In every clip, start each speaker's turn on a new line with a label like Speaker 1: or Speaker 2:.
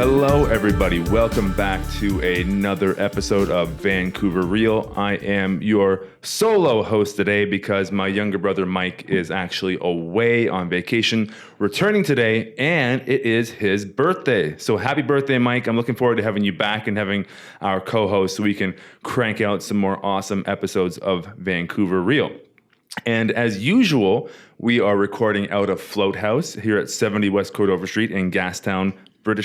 Speaker 1: Hello, everybody. Welcome back to another episode of Vancouver Real. I am your solo host today because my younger brother Mike is actually away on vacation, returning today, and it is his birthday. So happy birthday, Mike. I'm looking forward to having you back and having our co-host so we can crank out some more awesome episodes of Vancouver Real. And as usual, we are recording out of Float House here at 70 West Cordova Street in Gastown, Vancouver,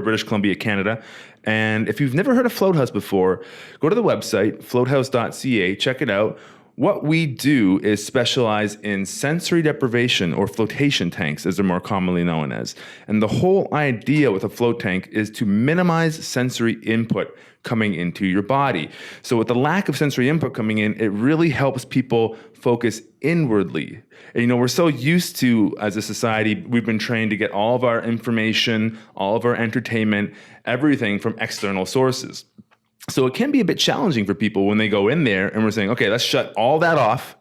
Speaker 1: British Columbia, Canada. And if you've never heard of Float House before, go to the website, floathouse.ca, check it out. What we do is specialize in sensory deprivation or flotation tanks, as they're more commonly known as. And the whole idea with a float tank is to minimize sensory input coming into your body. So with the lack of sensory input coming in, it really helps people focus inwardly. And we're so used to, as a society, we've been trained to get all of our information, all of our entertainment, everything from external sources. So it can be a bit challenging for people when they go in there and we're saying, okay, let's shut all that off.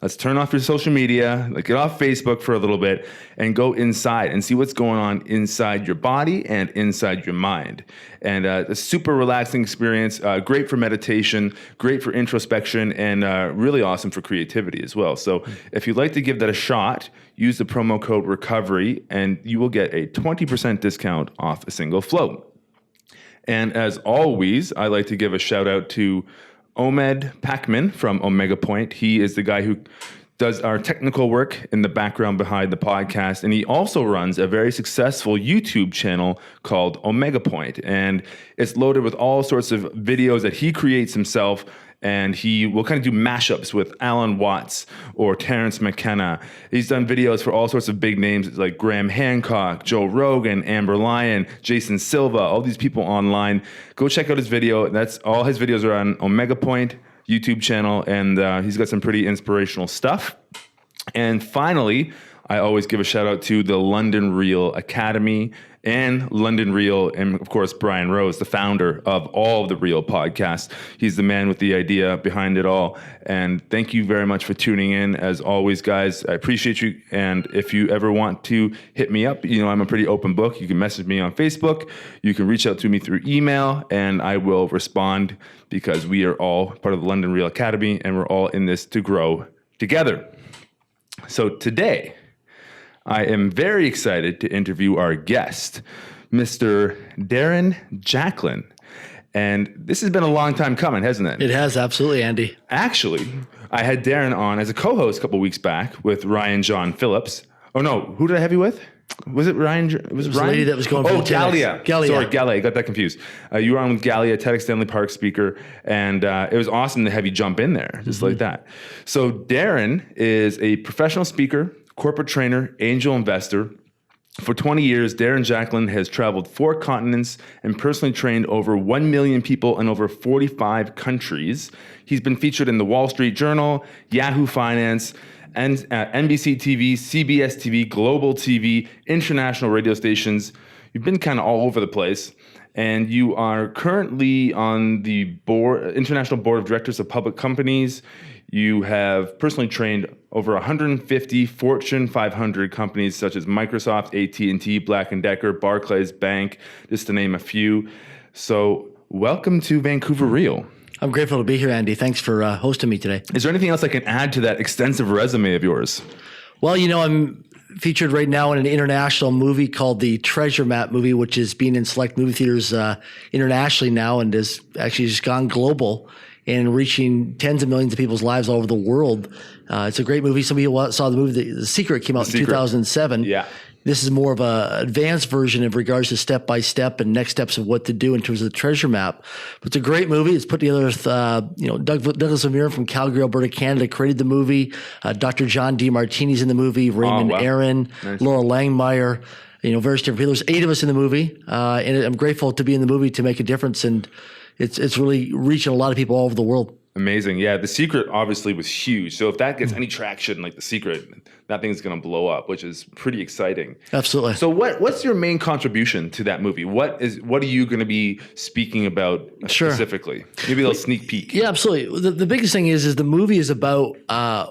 Speaker 1: Let's turn off your social media, get off Facebook for a little bit and go inside and see what's going on inside your body and inside your mind. And a super relaxing experience, great for meditation, great for introspection, and really awesome for creativity as well. So if you'd like to give that a shot, use the promo code RECOVERY and you will get a 20% discount off a single float. And as always, I like to give a shout out to Omed Pacman from Omega Point. He is the guy who does our technical work in the background behind the podcast. And he also runs a very successful YouTube channel called Omega Point. And it's loaded with all sorts of videos that he creates himself. And he will kind of do mashups with Alan Watts or Terrence McKenna. He's done videos for all sorts of big names like Graham Hancock, Joe Rogan, Amber Lyon, Jason Silva, all these people online. Go check out his video. That's all his videos are on Omega Point YouTube channel, and he's got some pretty inspirational stuff. And finally, I always give a shout out to the London Real Academy and London Real, and of course, Brian Rose, the founder of all of the Real podcasts. He's the man with the idea behind it all. And thank you very much for tuning in. As always, guys, I appreciate you. And if you ever want to hit me up, I'm a pretty open book. You can message me on Facebook. You can reach out to me through email, and I will respond because we are all part of the London Real Academy, and we're all in this to grow together. So today, I am very excited to interview our guest, Mr. Darren Jacklin. And this has been a long time coming, hasn't it?
Speaker 2: It has, absolutely, Andy.
Speaker 1: Actually, I had Darren on as a co-host a couple weeks back with Ryan John Phillips. Oh, no. Who did I have you with? Was it Ryan? It was Ryan?
Speaker 2: The lady that was going for
Speaker 1: Galia.
Speaker 2: Galia.
Speaker 1: Sorry, Galia. I got that confused. You were on with Galia, TEDx Stanley Park speaker, and it was awesome to have you jump in there, just like that. So Darren is a professional speaker, corporate trainer, angel investor. For 20 years, Darren Jacklin has traveled 4 continents and personally trained over 1 million people in over 45 countries. He's been featured in the Wall Street Journal, Yahoo Finance, and NBC TV, CBS TV, Global TV, international radio stations. You've been kind of all over the place. And you are currently on the International Board of Directors of Public Companies. You have personally trained over 150 Fortune 500 companies such as Microsoft, AT&T, Black & Decker, Barclays Bank, just to name a few. So welcome to Vancouver Real.
Speaker 2: I'm grateful to be here, Andy. Thanks for hosting me today.
Speaker 1: Is there anything else I can add to that extensive resume of yours?
Speaker 2: Well, I'm featured right now in an international movie called the Treasure Map movie, which is being in select movie theaters internationally now and has actually just gone global and reaching tens of millions of people's lives all over the world. It's a great movie. Some of you saw the movie The Secret came out in 2007.
Speaker 1: Yeah.
Speaker 2: This is more of an advanced version in regards to step-by-step and next steps of what to do in terms of the treasure map. But it's a great movie. It's put together with, Douglas Lemire from Calgary, Alberta, Canada created the movie. Dr. John DeMartini's in the movie. Raymond Aaron, nice. Laura Langmeyer, various different people. There's 8 of us in the movie. And I'm grateful to be in the movie to make a difference. And it's really reaching a lot of people all over the world.
Speaker 1: Amazing. Yeah. The Secret obviously was huge. So if that gets any traction, like The Secret, that thing's going to blow up, which is pretty exciting.
Speaker 2: Absolutely.
Speaker 1: So what's your main contribution to that movie? What are you going to be speaking about specifically? Maybe a little sneak peek.
Speaker 2: Yeah, absolutely. The biggest thing is the movie is about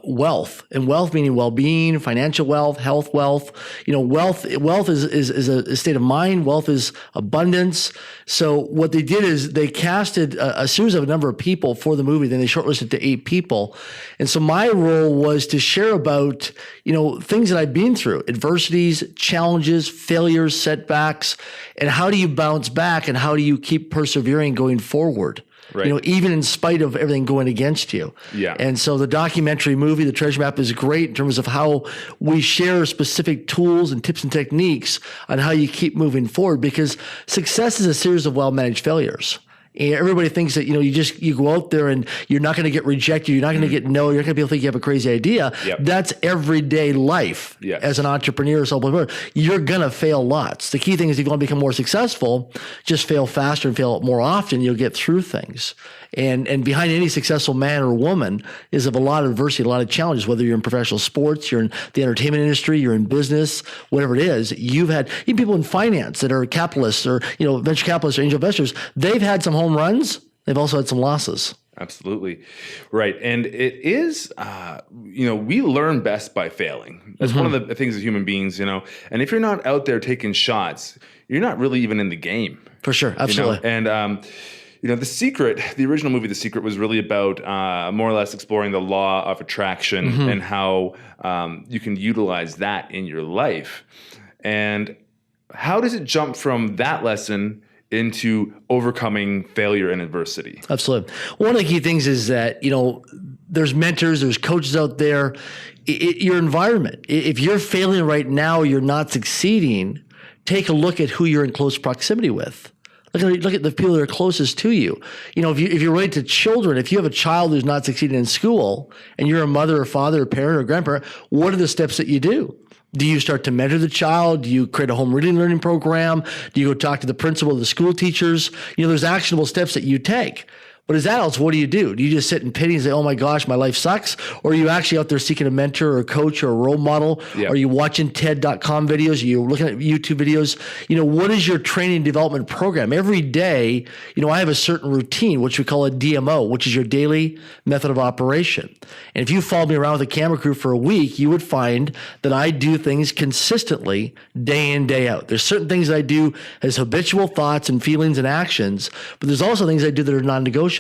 Speaker 2: wealth, and wealth meaning well-being, financial wealth, health wealth. Wealth is a state of mind. Wealth is abundance. So what they did is they casted a series of a number of people for the movie. Then they shortlisted to 8 people. And so my role was to share about, things that I've been through, adversities, challenges, failures, setbacks, and how do you bounce back and how do you keep persevering going forward?
Speaker 1: Right.
Speaker 2: Even in spite of everything going against you.
Speaker 1: Yeah.
Speaker 2: And so the documentary movie, The Treasure Map, is great in terms of how we share specific tools and tips and techniques on how you keep moving forward, because success is a series of well-managed failures. And everybody thinks that, you go out there and you're not going to get rejected. You're not going to get no. You're not going to be able to think you have a crazy idea.
Speaker 1: Yep.
Speaker 2: That's everyday life.
Speaker 1: Yes.
Speaker 2: As an entrepreneur or self-employed. You're going to fail lots. The key thing is if you want to become more successful, just fail faster and fail more often. You'll get through things. And behind any successful man or woman is of a lot of adversity, a lot of challenges, whether you're in professional sports, you're in the entertainment industry, you're in business, whatever it is. You've had even people in finance that are capitalists or, venture capitalists or angel investors. They've had some home runs. They've also had some losses.
Speaker 1: Absolutely. Right. And it is, we learn best by failing. That's one of the things as human beings, and if you're not out there taking shots, you're not really even in the game.
Speaker 2: For sure. Absolutely.
Speaker 1: And, The Secret, the original movie, The Secret, was really about more or less exploring the law of attraction and how you can utilize that in your life. And how does it jump from that lesson into overcoming failure and adversity?
Speaker 2: Absolutely. One of the key things is that, there's mentors, there's coaches out there, your environment. If you're failing right now, you're not succeeding, take a look at who you're in close proximity with. Look at the people that are closest to you. If you relate to children, if you have a child who's not succeeding in school and you're a mother or father or parent or grandparent, what are the steps that you do? Do you start to mentor the child? Do you create a home reading learning program? Do you go talk to the principal, the school teachers? There's actionable steps that you take. But as adults, what do you do? Do you just sit in pity and say, oh my gosh, my life sucks? Or are you actually out there seeking a mentor or a coach or a role model?
Speaker 1: Yep.
Speaker 2: Are you watching TED.com videos? Are you looking at YouTube videos? What is your training and development program? Every day, I have a certain routine, which we call a DMO, which is your daily method of operation. And if you followed me around with a camera crew for a week, you would find that I do things consistently day in, day out. There's certain things that I do as habitual thoughts and feelings and actions, but there's also things I do that are non-negotiable.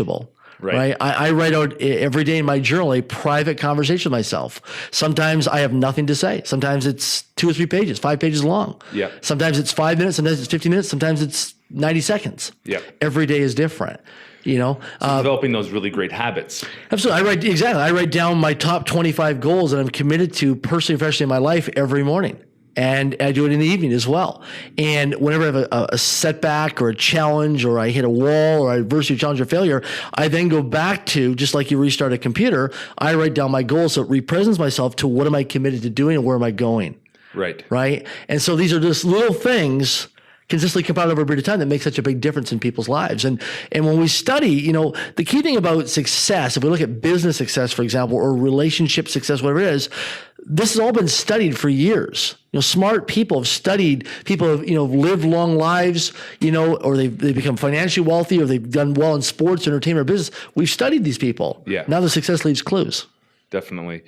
Speaker 2: Right. I write out every day in my journal a private conversation with myself. Sometimes I have nothing to say. Sometimes it's 2 or 3 pages, 5 pages long.
Speaker 1: Yeah.
Speaker 2: Sometimes it's 5 minutes. Sometimes it's 15 minutes. Sometimes it's 90 seconds.
Speaker 1: Yeah.
Speaker 2: Every day is different.
Speaker 1: So developing those really great habits.
Speaker 2: Absolutely. I write down my top 25 goals that I'm committed to personally and professionally in my life every morning. And I do it in the evening as well. And whenever I have a setback or a challenge or I hit a wall or adversity, challenge, or failure, I then go back to, just like you restart a computer, I write down my goals so it represents myself to what am I committed to doing and where am I going. Right. And so these are just little things consistently compounded over a period of time that makes such a big difference in people's lives. And when we study, the key thing about success, if we look at business success, for example, or relationship success, whatever it is, this has all been studied for years. Smart people have studied, people have, lived long lives, or they become financially wealthy, or they've done well in sports, entertainment, or business. We've studied these people.
Speaker 1: Yeah.
Speaker 2: Now the success leaves clues.
Speaker 1: Definitely.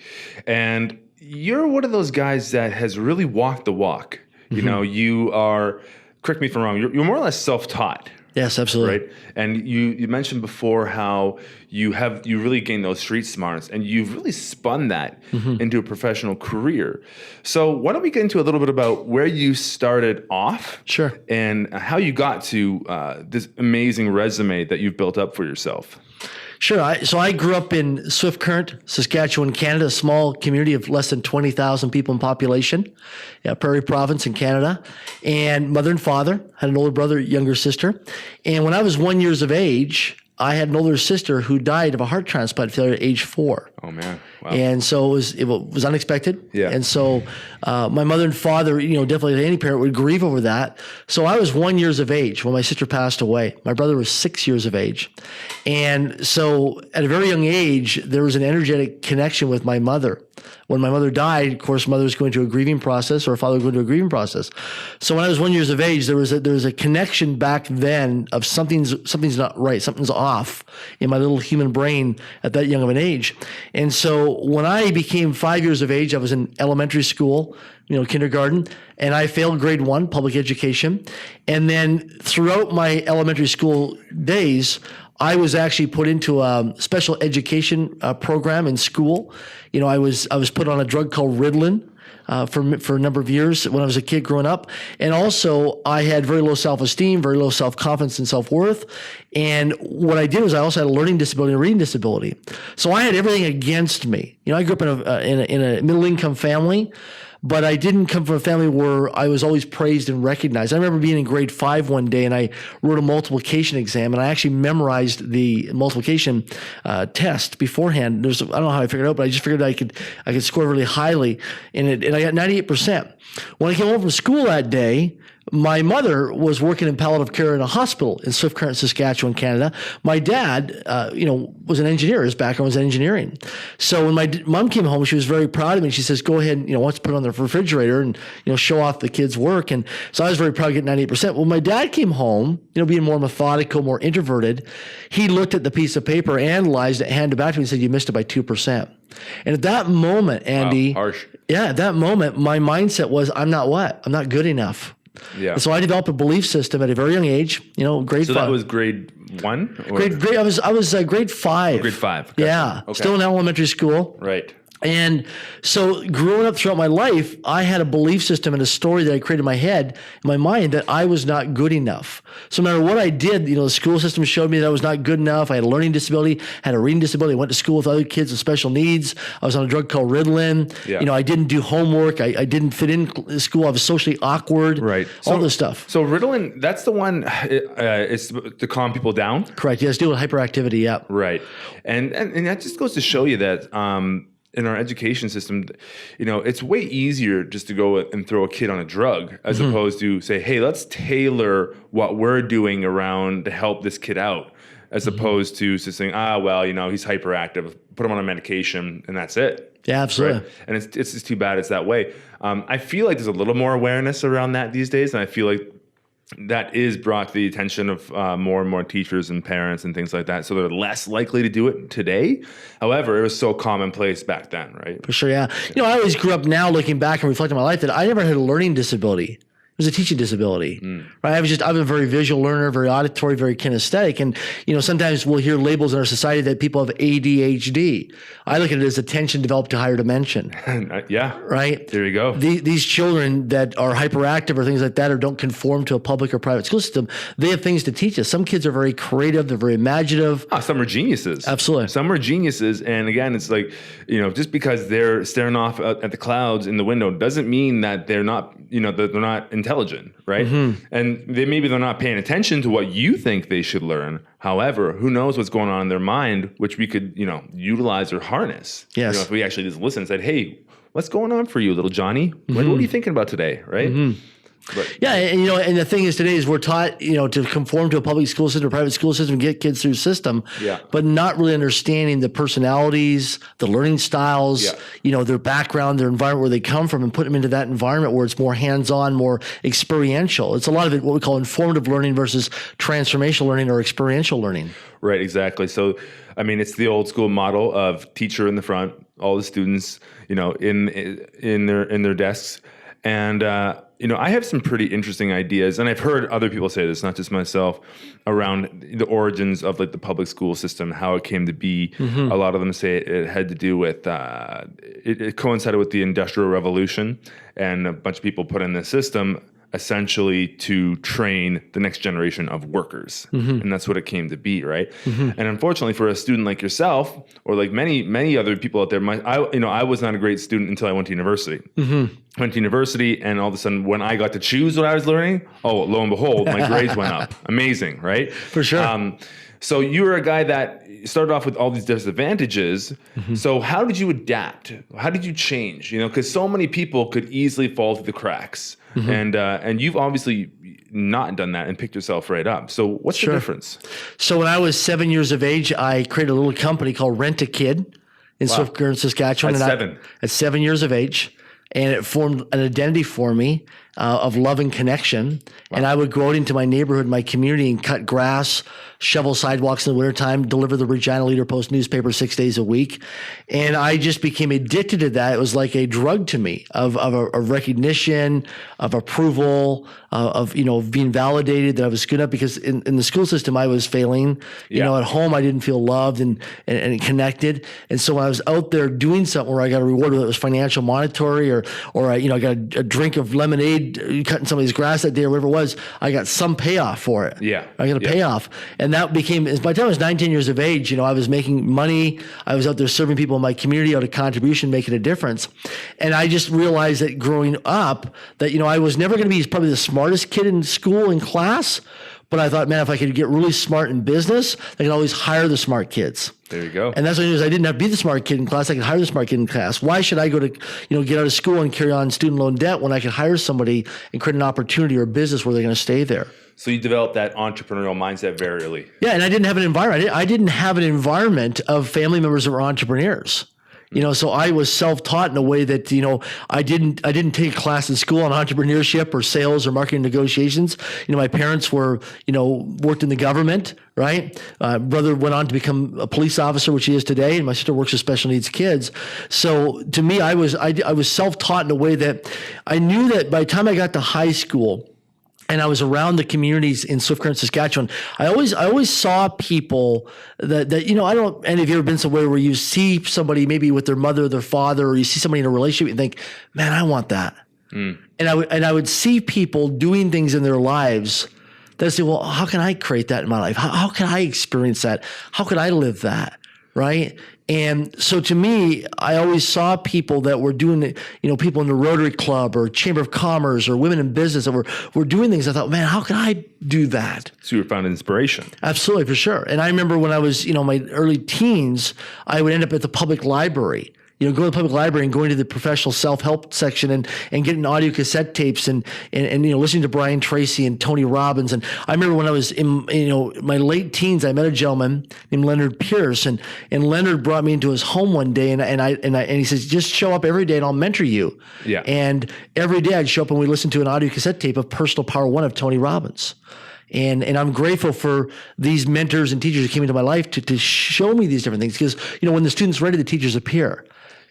Speaker 1: And you're one of those guys that has really walked the walk. You are, correct me if I'm wrong, you're more or less self-taught.
Speaker 2: Yes, absolutely.
Speaker 1: Right. And you mentioned before how you really gained those street smarts and you've really spun that into a professional career. So why don't we get into a little bit about where you started off?
Speaker 2: Sure.
Speaker 1: And how you got to this amazing resume that you've built up for yourself.
Speaker 2: Sure. So I grew up in Swift Current, Saskatchewan, Canada, a small community of less than 20,000 people in population, Prairie Province in Canada. And mother and father, had an older brother, younger sister. And when I was 1 year of age, I had an older sister who died of a heart transplant failure at age 4.
Speaker 1: Oh man. Wow.
Speaker 2: And so it was unexpected.
Speaker 1: Yeah.
Speaker 2: And so my mother and father, definitely any parent would grieve over that. So I was 1 year of age when my sister passed away. My brother was 6 years of age. And so at a very young age, there was an energetic connection with my mother. When my mother died, of course, mother was going through a grieving process, or father was going through a grieving process. So when I was 1 year of age, there was a connection back then of something's not right, something's off in my little human brain at that young of an age. And so when I became 5 years of age, I was in elementary school, kindergarten, and I failed grade 1, public education. And then throughout my elementary school days, I was actually put into a special education program in school. I was put on a drug called Ritalin for a number of years when I was a kid growing up. And also I had very low self-esteem, very low self-confidence and self-worth. And what I did was I also had a learning disability and a reading disability. So I had everything against me. I grew up in a middle-income family, but I didn't come from a family where I was always praised and recognized. I remember being in grade 5 one day and I wrote a multiplication exam and I actually memorized the multiplication test beforehand. I don't know how I figured it out, but I just figured I could score really highly and I got 98%. When I came home from school that day, my mother was working in palliative care in a hospital in Swift Current, Saskatchewan, Canada. My dad, was an engineer. His background was engineering. So when my mom came home, she was very proud of me. She says, "Go ahead, why don't you put it on the refrigerator and show off the kids' work." And so I was very proud to get 98%. When my dad came home, being more methodical, more introverted, he looked at the piece of paper, analyzed it, handed it back to me, and said, "You missed it by 2%." And at that moment, Andy,
Speaker 1: wow, harsh. Yeah,
Speaker 2: at that moment, my mindset was, I'm not good enough.
Speaker 1: Yeah.
Speaker 2: And so I developed a belief system at a very young age, grade 5.
Speaker 1: So that was grade 1? Or?
Speaker 2: I was grade 5.
Speaker 1: Oh, grade 5. Gotcha.
Speaker 2: Yeah.
Speaker 1: Okay.
Speaker 2: Still in elementary school.
Speaker 1: Right.
Speaker 2: And so growing up throughout my life, I had a belief system and a story that I created in my head, in my mind, that I was not good enough. So no matter what I did, the school system showed me that I was not good enough. I had a learning disability, had a reading disability. I went to school with other kids with special needs. I was on a drug called Ritalin.
Speaker 1: Yeah.
Speaker 2: I didn't do homework. I didn't fit in school. I was socially awkward.
Speaker 1: Right.
Speaker 2: All this stuff.
Speaker 1: So Ritalin, that's the one, it's to calm people down?
Speaker 2: Correct. Yes, deal with hyperactivity. Yeah.
Speaker 1: Right. And that just goes to show you that in our education system, it's way easier just to go and throw a kid on a drug as opposed to say, hey, let's tailor what we're doing around to help this kid out, as opposed to just saying, he's hyperactive, put him on a medication and that's it.
Speaker 2: Yeah, absolutely.
Speaker 1: Right? And it's just too bad it's that way. I feel like there's a little more awareness around that these days, and I feel like that is brought to the attention of more and more teachers and parents and things like that. So they're less likely to do it today. However, it was so commonplace back then, right?
Speaker 2: For sure, yeah. I always grew up now looking back and reflecting on my life that I never had a learning disability. It was a teaching disability, right? I'm a very visual learner, very auditory, very kinesthetic. And, sometimes we'll hear labels in our society that people have ADHD. I look at it as attention developed to higher dimension.
Speaker 1: Yeah.
Speaker 2: Right?
Speaker 1: There you go.
Speaker 2: These children that are hyperactive or things like that, or don't conform to a public or private school system, they have things to teach us. Some kids are very creative. They're very imaginative.
Speaker 1: Some are geniuses.
Speaker 2: Absolutely.
Speaker 1: Some are geniuses. And again, it's like, just because they're staring off at the clouds in the window doesn't mean that they're not, that they're not intelligent, right? And maybe they're not paying attention to what you think they should learn. However, who knows what's going on in their mind, which we could, utilize or harness.
Speaker 2: Yes.
Speaker 1: If we actually just listen and said, hey, what's going on for you, little Johnny? What are you thinking about today, right? But,
Speaker 2: yeah, and the thing is today is we're taught, to conform to a public school system or private school system, get kids through the system, but not really understanding the personalities, the learning styles, their background, their environment, where they come from, and put them into that environment where it's more hands-on, more experiential. It's a lot of it what we call informative learning versus transformational learning or experiential learning.
Speaker 1: Right, exactly. So, it's the old school model of teacher in the front, all the students, in their desks. And, I have some pretty interesting ideas, and I've heard other people say this, not just myself, around the origins of like the public school system, how it came to be. A lot of them say it had to do with, it coincided with the Industrial Revolution, and a bunch of people put in the system essentially to train the next generation of workers. And that's what it came to be, right? And unfortunately for a student like yourself, or like many other people out there, I was not a great student until I went to university. Went to university, and all of a sudden when I got to choose what I was learning, lo and behold, my grades went up. Amazing, right?
Speaker 2: For sure.
Speaker 1: So you were a guy that started off with all these disadvantages. So how did you adapt? How did you change? Because so many people could easily fall through the cracks, and you've obviously not done that and picked yourself right up. So what's the difference?
Speaker 2: So when I was 7 years of age, I created a little company called Rent a Kid in Swift Current, Saskatchewan. At 7 years of age. And it formed an identity for me of love and connection. And I would go out into my neighborhood, my community, and cut grass, shovel sidewalks in the wintertime, deliver the Regina Leader Post newspaper 6 days a week. And I just became addicted to that. It was like a drug to me of recognition, of approval, of being validated that I was good enough, because in the school system I was failing. At home I didn't feel loved and connected. And so when I was out there doing something where I got a reward, whether it was financial, monetary, or I got a drink of lemonade, cutting somebody's grass that day or whatever it was, I got some payoff for it. I got a payoff. And that became, by the time I was 19 years of age, I was making money. I was out there serving people in my community, out of contribution, making a difference. And I just realized that growing up that, I was never going to be probably the smartest kid in school, in class. But I thought, man, if I could get really smart in business, I could always hire the smart kids.
Speaker 1: There you go.
Speaker 2: And that's what it is. I didn't have to be the smart kid in class. I could hire the smart kid in class. Why should I go to, get out of school and carry on student loan debt when I could hire somebody and create an opportunity or a business where they're going to stay there?
Speaker 1: So you developed that entrepreneurial mindset very early.
Speaker 2: Yeah, and I didn't have an environment. I didn't have an environment of family members that were entrepreneurs. So I was self-taught in a way that, I didn't take a class in school on entrepreneurship or sales or marketing negotiations. My parents were, worked in the government, right? Brother went on to become a police officer, which he is today, and my sister works with special needs kids. So to me, I was self-taught in a way that I knew that by the time I got to high school, and I was around the communities in Swift Current, Saskatchewan, I always saw people that I don't, and have you ever been somewhere where you see somebody maybe with their mother or their father, or you see somebody in a relationship and think, man, I want that. And I would see people doing things in their lives that I say, well, how can I create that in my life? How can I experience that? How can I live that? Right? And so to me, I always saw people that were doing it, people in the Rotary Club or Chamber of Commerce or women in business that were doing things. I thought, man, how can I do that?
Speaker 1: So you found inspiration.
Speaker 2: Absolutely, for sure. And I remember when I was, my early teens, I would end up at the public library. Go to the public library and going to the professional self-help section and getting audio cassette tapes and listening to Brian Tracy and Tony Robbins. And I remember when I was in my late teens, I met a gentleman named Leonard Pierce, and Leonard brought me into his home one day, and he says, just show up every day and I'll mentor you.
Speaker 1: Yeah.
Speaker 2: And every day I'd show up and we'd listen to an audio cassette tape of Personal Power 1 of Tony Robbins. And I'm grateful for these mentors and teachers who came into my life to show me these different things, because when the student's ready, the teachers appear.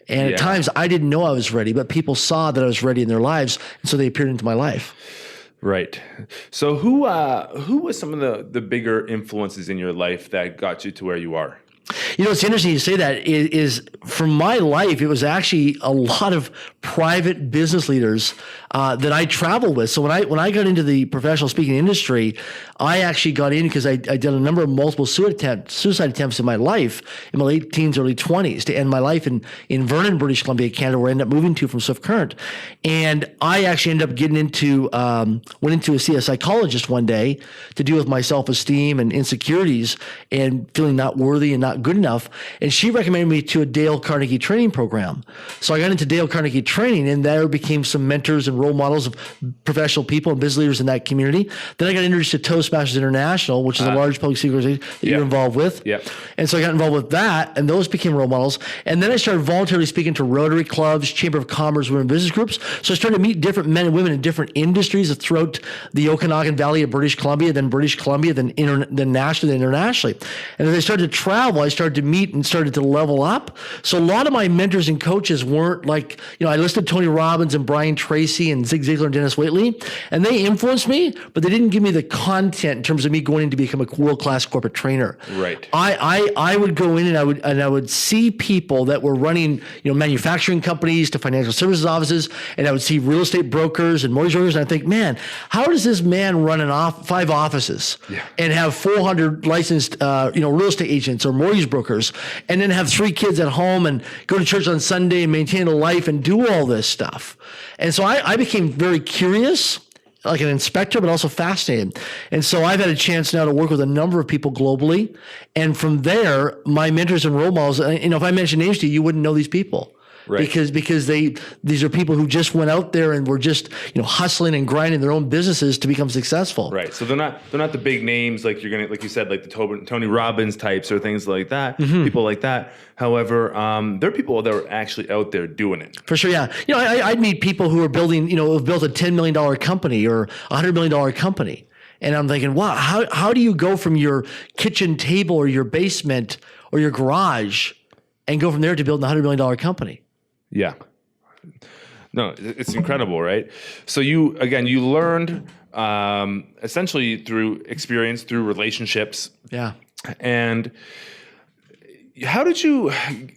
Speaker 2: And at times I didn't know I was ready, but people saw that I was ready in their lives, and so they appeared into my life.
Speaker 1: Right. So who was some of the bigger influences in your life that got you to where you are?
Speaker 2: It's interesting you say that. Is from my life, it was actually a lot of private business leaders that I traveled with. So when I got into the professional speaking industry, I actually got in because I did a number of multiple suicide attempts in my life in my late teens, early 20s to end my life in Vernon, British Columbia, Canada, where I ended up moving to from Swift Current. And I actually ended up getting went to see a psychologist one day to deal with my self-esteem and insecurities and feeling not worthy and not good enough. And she recommended me to a Dale Carnegie training program. So I got into Dale Carnegie training, and there became some mentors and role models of professional people and business leaders in that community. Then I got introduced to Toastmasters International, which is a large public speaking organization that you're involved with.
Speaker 1: Yeah.
Speaker 2: And so I got involved with that, and those became role models. And then I started voluntarily speaking to Rotary clubs, Chamber of Commerce, women business groups. So I started to meet different men and women in different industries throughout the Okanagan Valley of British Columbia, then nationally, then internationally. And as I started to travel, I started to meet and started to level up. So a lot of my mentors and coaches weren't like, I listed Tony Robbins and Brian Tracy and Zig Ziglar and Dennis Waitley, and they influenced me, but they didn't give me the content in terms of me going in to become a world-class corporate trainer.
Speaker 1: Right.
Speaker 2: I would go in and I would see people that were running, manufacturing companies to financial services offices, and I would see real estate brokers and mortgage brokers, and I think, man, how does this man run 5 offices and have 400 licensed, real estate agents or mortgage brokers, and then have 3 kids at home and go to church on Sunday and maintain a life and do all this stuff? And so I became very curious, like an inspector, but also fascinated. And so I've had a chance now to work with a number of people globally. And from there, my mentors and role models, if I mention names to you, you wouldn't know these people. Right. Because these are people who just went out there and were just hustling and grinding their own businesses to become successful.
Speaker 1: Right. So they're not the big names like like you said, like the Tony Robbins types or things like that. People like that. However, they're people that are actually out there doing it.
Speaker 2: For sure. Yeah. I'd meet people who are building, have built a $10 million company or $100 million company. And I'm thinking, wow, how do you go from your kitchen table or your basement or your garage and go from there to building a $100 million company?
Speaker 1: Yeah. No, it's incredible, right? So you learned essentially through experience, through relationships.
Speaker 2: Yeah.
Speaker 1: And how did you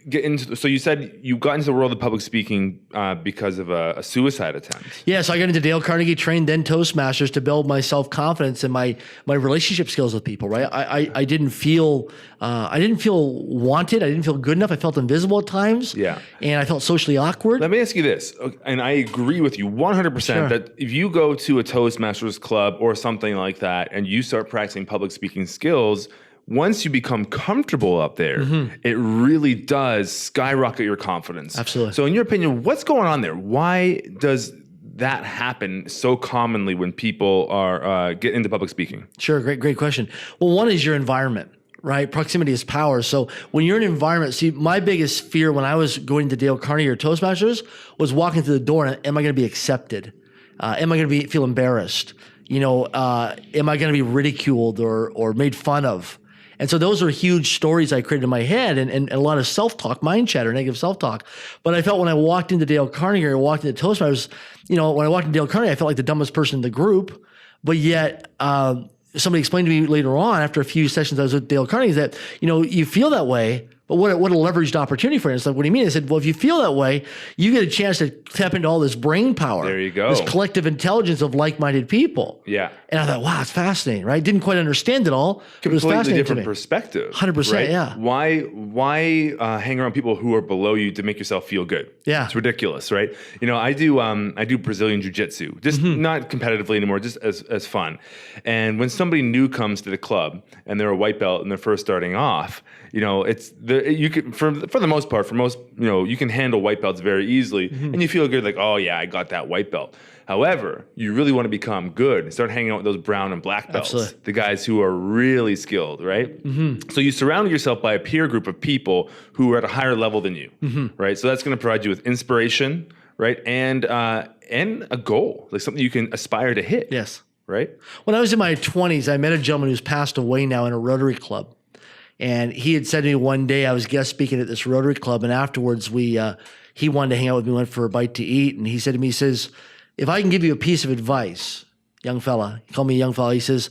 Speaker 1: get into, so you said you got into the world of public speaking because of a suicide attempt.
Speaker 2: Yeah, so I got into Dale Carnegie, trained then Toastmasters to build my self-confidence and my relationship skills with people, right? I didn't feel wanted. I didn't feel good enough. I felt invisible at times.
Speaker 1: Yeah.
Speaker 2: And I felt socially awkward.
Speaker 1: Let me ask you this, and I agree with you 100% that if you go to a Toastmasters club or something like that and you start practicing public speaking skills, once you become comfortable up there, it really does skyrocket your confidence.
Speaker 2: Absolutely.
Speaker 1: So in your opinion, what's going on there? Why does that happen so commonly when people are get into public speaking?
Speaker 2: Sure. Great question. Well, one is your environment, right? Proximity is power. So when you're in an environment, see, my biggest fear when I was going to Dale Carnegie or Toastmasters was walking through the door and am I going to be accepted? Am I going to feel embarrassed? Am I going to be ridiculed or made fun of? And so those are huge stories I created in my head and a lot of self-talk, mind chatter, negative self-talk. But I felt when I walked into Dale Carnegie or walked into Toastmasters, when I walked into Dale Carnegie, I felt like the dumbest person in the group. But yet somebody explained to me later on after a few sessions I was with Dale Carnegie that, you feel that way, but what a leveraged opportunity for it. It's like, what do you mean? I said, well, if you feel that way, you get a chance to tap into all this brain power.
Speaker 1: There you go.
Speaker 2: This collective intelligence of like-minded people.
Speaker 1: Yeah.
Speaker 2: And I thought, wow, it's fascinating, right? Didn't quite understand it all. It was
Speaker 1: Completely
Speaker 2: fascinating
Speaker 1: different
Speaker 2: to me.
Speaker 1: perspective.
Speaker 2: 100%,
Speaker 1: right?
Speaker 2: yeah.
Speaker 1: Why hang around people who are below you to make yourself feel good?
Speaker 2: Yeah.
Speaker 1: It's ridiculous, right? I do Brazilian jiu-jitsu, just not competitively anymore, just as fun. And when somebody new comes to the club and they're a white belt and they're first starting off, you can for the most part, you can handle white belts very easily, and you feel good, like, oh yeah, I got that white belt. However, you really want to become good and start hanging out with those brown and black belts,
Speaker 2: Absolutely.
Speaker 1: the guys who are really skilled, right? So you surround yourself by a peer group of people who are at a higher level than you, right? So that's going to provide you with inspiration, right, and a goal, like something you can aspire to hit.
Speaker 2: Yes.
Speaker 1: Right.
Speaker 2: When I was in my 20s, I met a gentleman who's passed away now in a Rotary Club. And he had said to me one day, I was guest speaking at this Rotary Club, and afterwards he wanted to hang out with me, went for a bite to eat. And he said to me, he says, if I can give you a piece of advice, young fella, he called me a young fella, he says,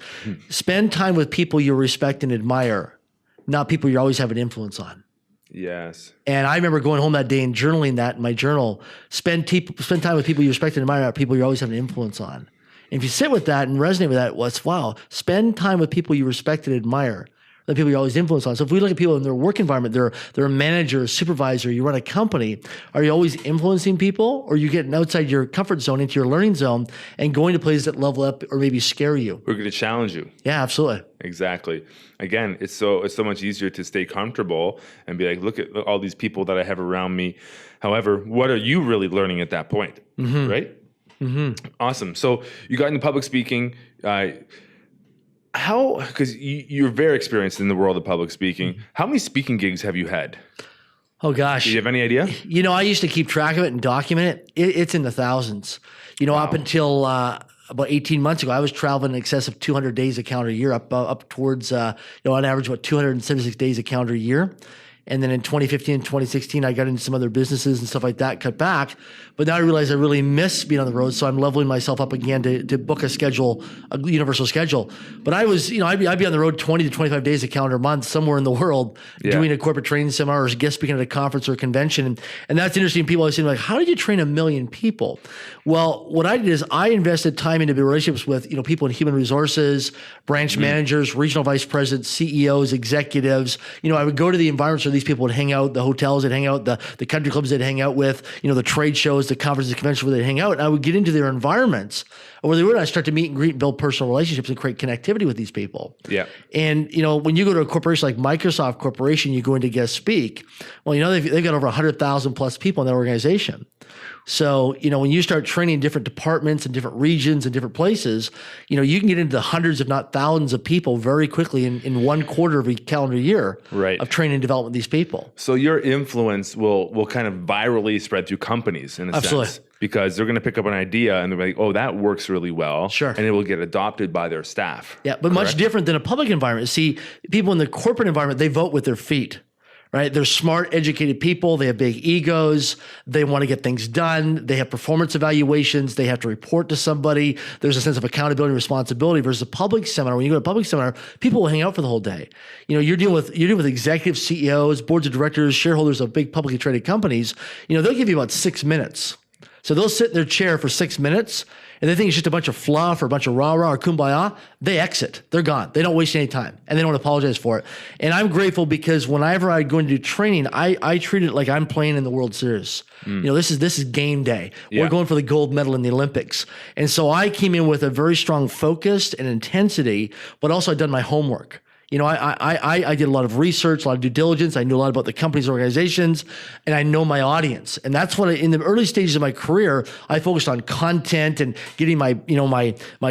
Speaker 2: spend time with people you respect and admire, not people you always have an influence on.
Speaker 1: Yes.
Speaker 2: And I remember going home that day and journaling that in my journal, spend time with people you respect and admire, not people you always have an influence on. And if you sit with that and resonate with that, wow, spend time with people you respect and admire, the people you always influence on. So if we look at people in their work environment, they're a manager, a supervisor, you run a company, are you always influencing people, or are you getting outside your comfort zone into your learning zone and going to places that level up or maybe scare you?
Speaker 1: We're going to challenge you.
Speaker 2: Yeah, absolutely.
Speaker 1: Exactly. Again, it's so much easier to stay comfortable and be like, look at all these people that I have around me. However, what are you really learning at that point? Right? Awesome. So you got into public speaking. Because you're very experienced in the world of public speaking. How many speaking gigs have you had?
Speaker 2: Oh, gosh.
Speaker 1: Do you have any idea?
Speaker 2: I used to keep track of it and document it. It's in the thousands. Wow. Up until about 18 months ago, I was traveling in excess of 200 days a calendar year, up towards, on average, about 276 days a calendar year. And then in 2015 and 2016, I got into some other businesses and stuff like that, cut back. But now I realize I really miss being on the road. So I'm leveling myself up again to book a schedule, a universal schedule. But I was, I'd be on the road 20 to 25 days a calendar month somewhere in the world doing a corporate training seminar or guest speaking at a conference or a convention. And that's interesting. People always say, like, how did you train 1 million people? Well, what I did is I invested time into relationships with, people in human resources, branch managers, regional vice presidents, CEOs, executives. I would go to the environments where these people would hang out, the hotels they'd hang out, the country clubs they'd hang out with, the trade shows, the conferences, the conventions where they'd hang out. And I would get into their environments where they were, and I start to meet and greet and build personal relationships and create connectivity with these people. Yeah. And, when you go to a corporation like Microsoft Corporation, you go in to guest speak. Well, they've got over 100,000 plus people in that organization. So, when you start training different departments and different regions and different places, you can get into the hundreds, if not thousands of people very quickly in 1 quarter of a calendar year of training and development of these people.
Speaker 1: So your influence will kind of virally spread through companies in a sense. Because they're going to pick up an idea and they're like, oh, that works really well. Sure. And it will get adopted by their staff.
Speaker 2: Yeah, but much different than a public environment. See, people in the corporate environment, they vote with their feet. Right? They're smart, educated people. They have big egos. They want to get things done. They have performance evaluations. They have to report to somebody. There's a sense of accountability and responsibility versus a public seminar. When you go to a public seminar, people will hang out for the whole day. You're dealing with executives, CEOs, boards of directors, shareholders of big publicly traded companies. They'll give you about 6 minutes. So they'll sit in their chair for 6 minutes and they think it's just a bunch of fluff or a bunch of rah-rah or kumbaya. They exit. They're gone. They don't waste any time and they don't apologize for it. And I'm grateful because whenever I go into training, I treat it like I'm playing in the World Series. This is game day. Yeah. We're going for the gold medal in the Olympics. And so I came in with a very strong focus and intensity, but also I'd done my homework. I did a lot of research, a lot of due diligence. I knew a lot about the company's organizations, and I know my audience. And that's what in the early stages of my career, I focused on content and getting my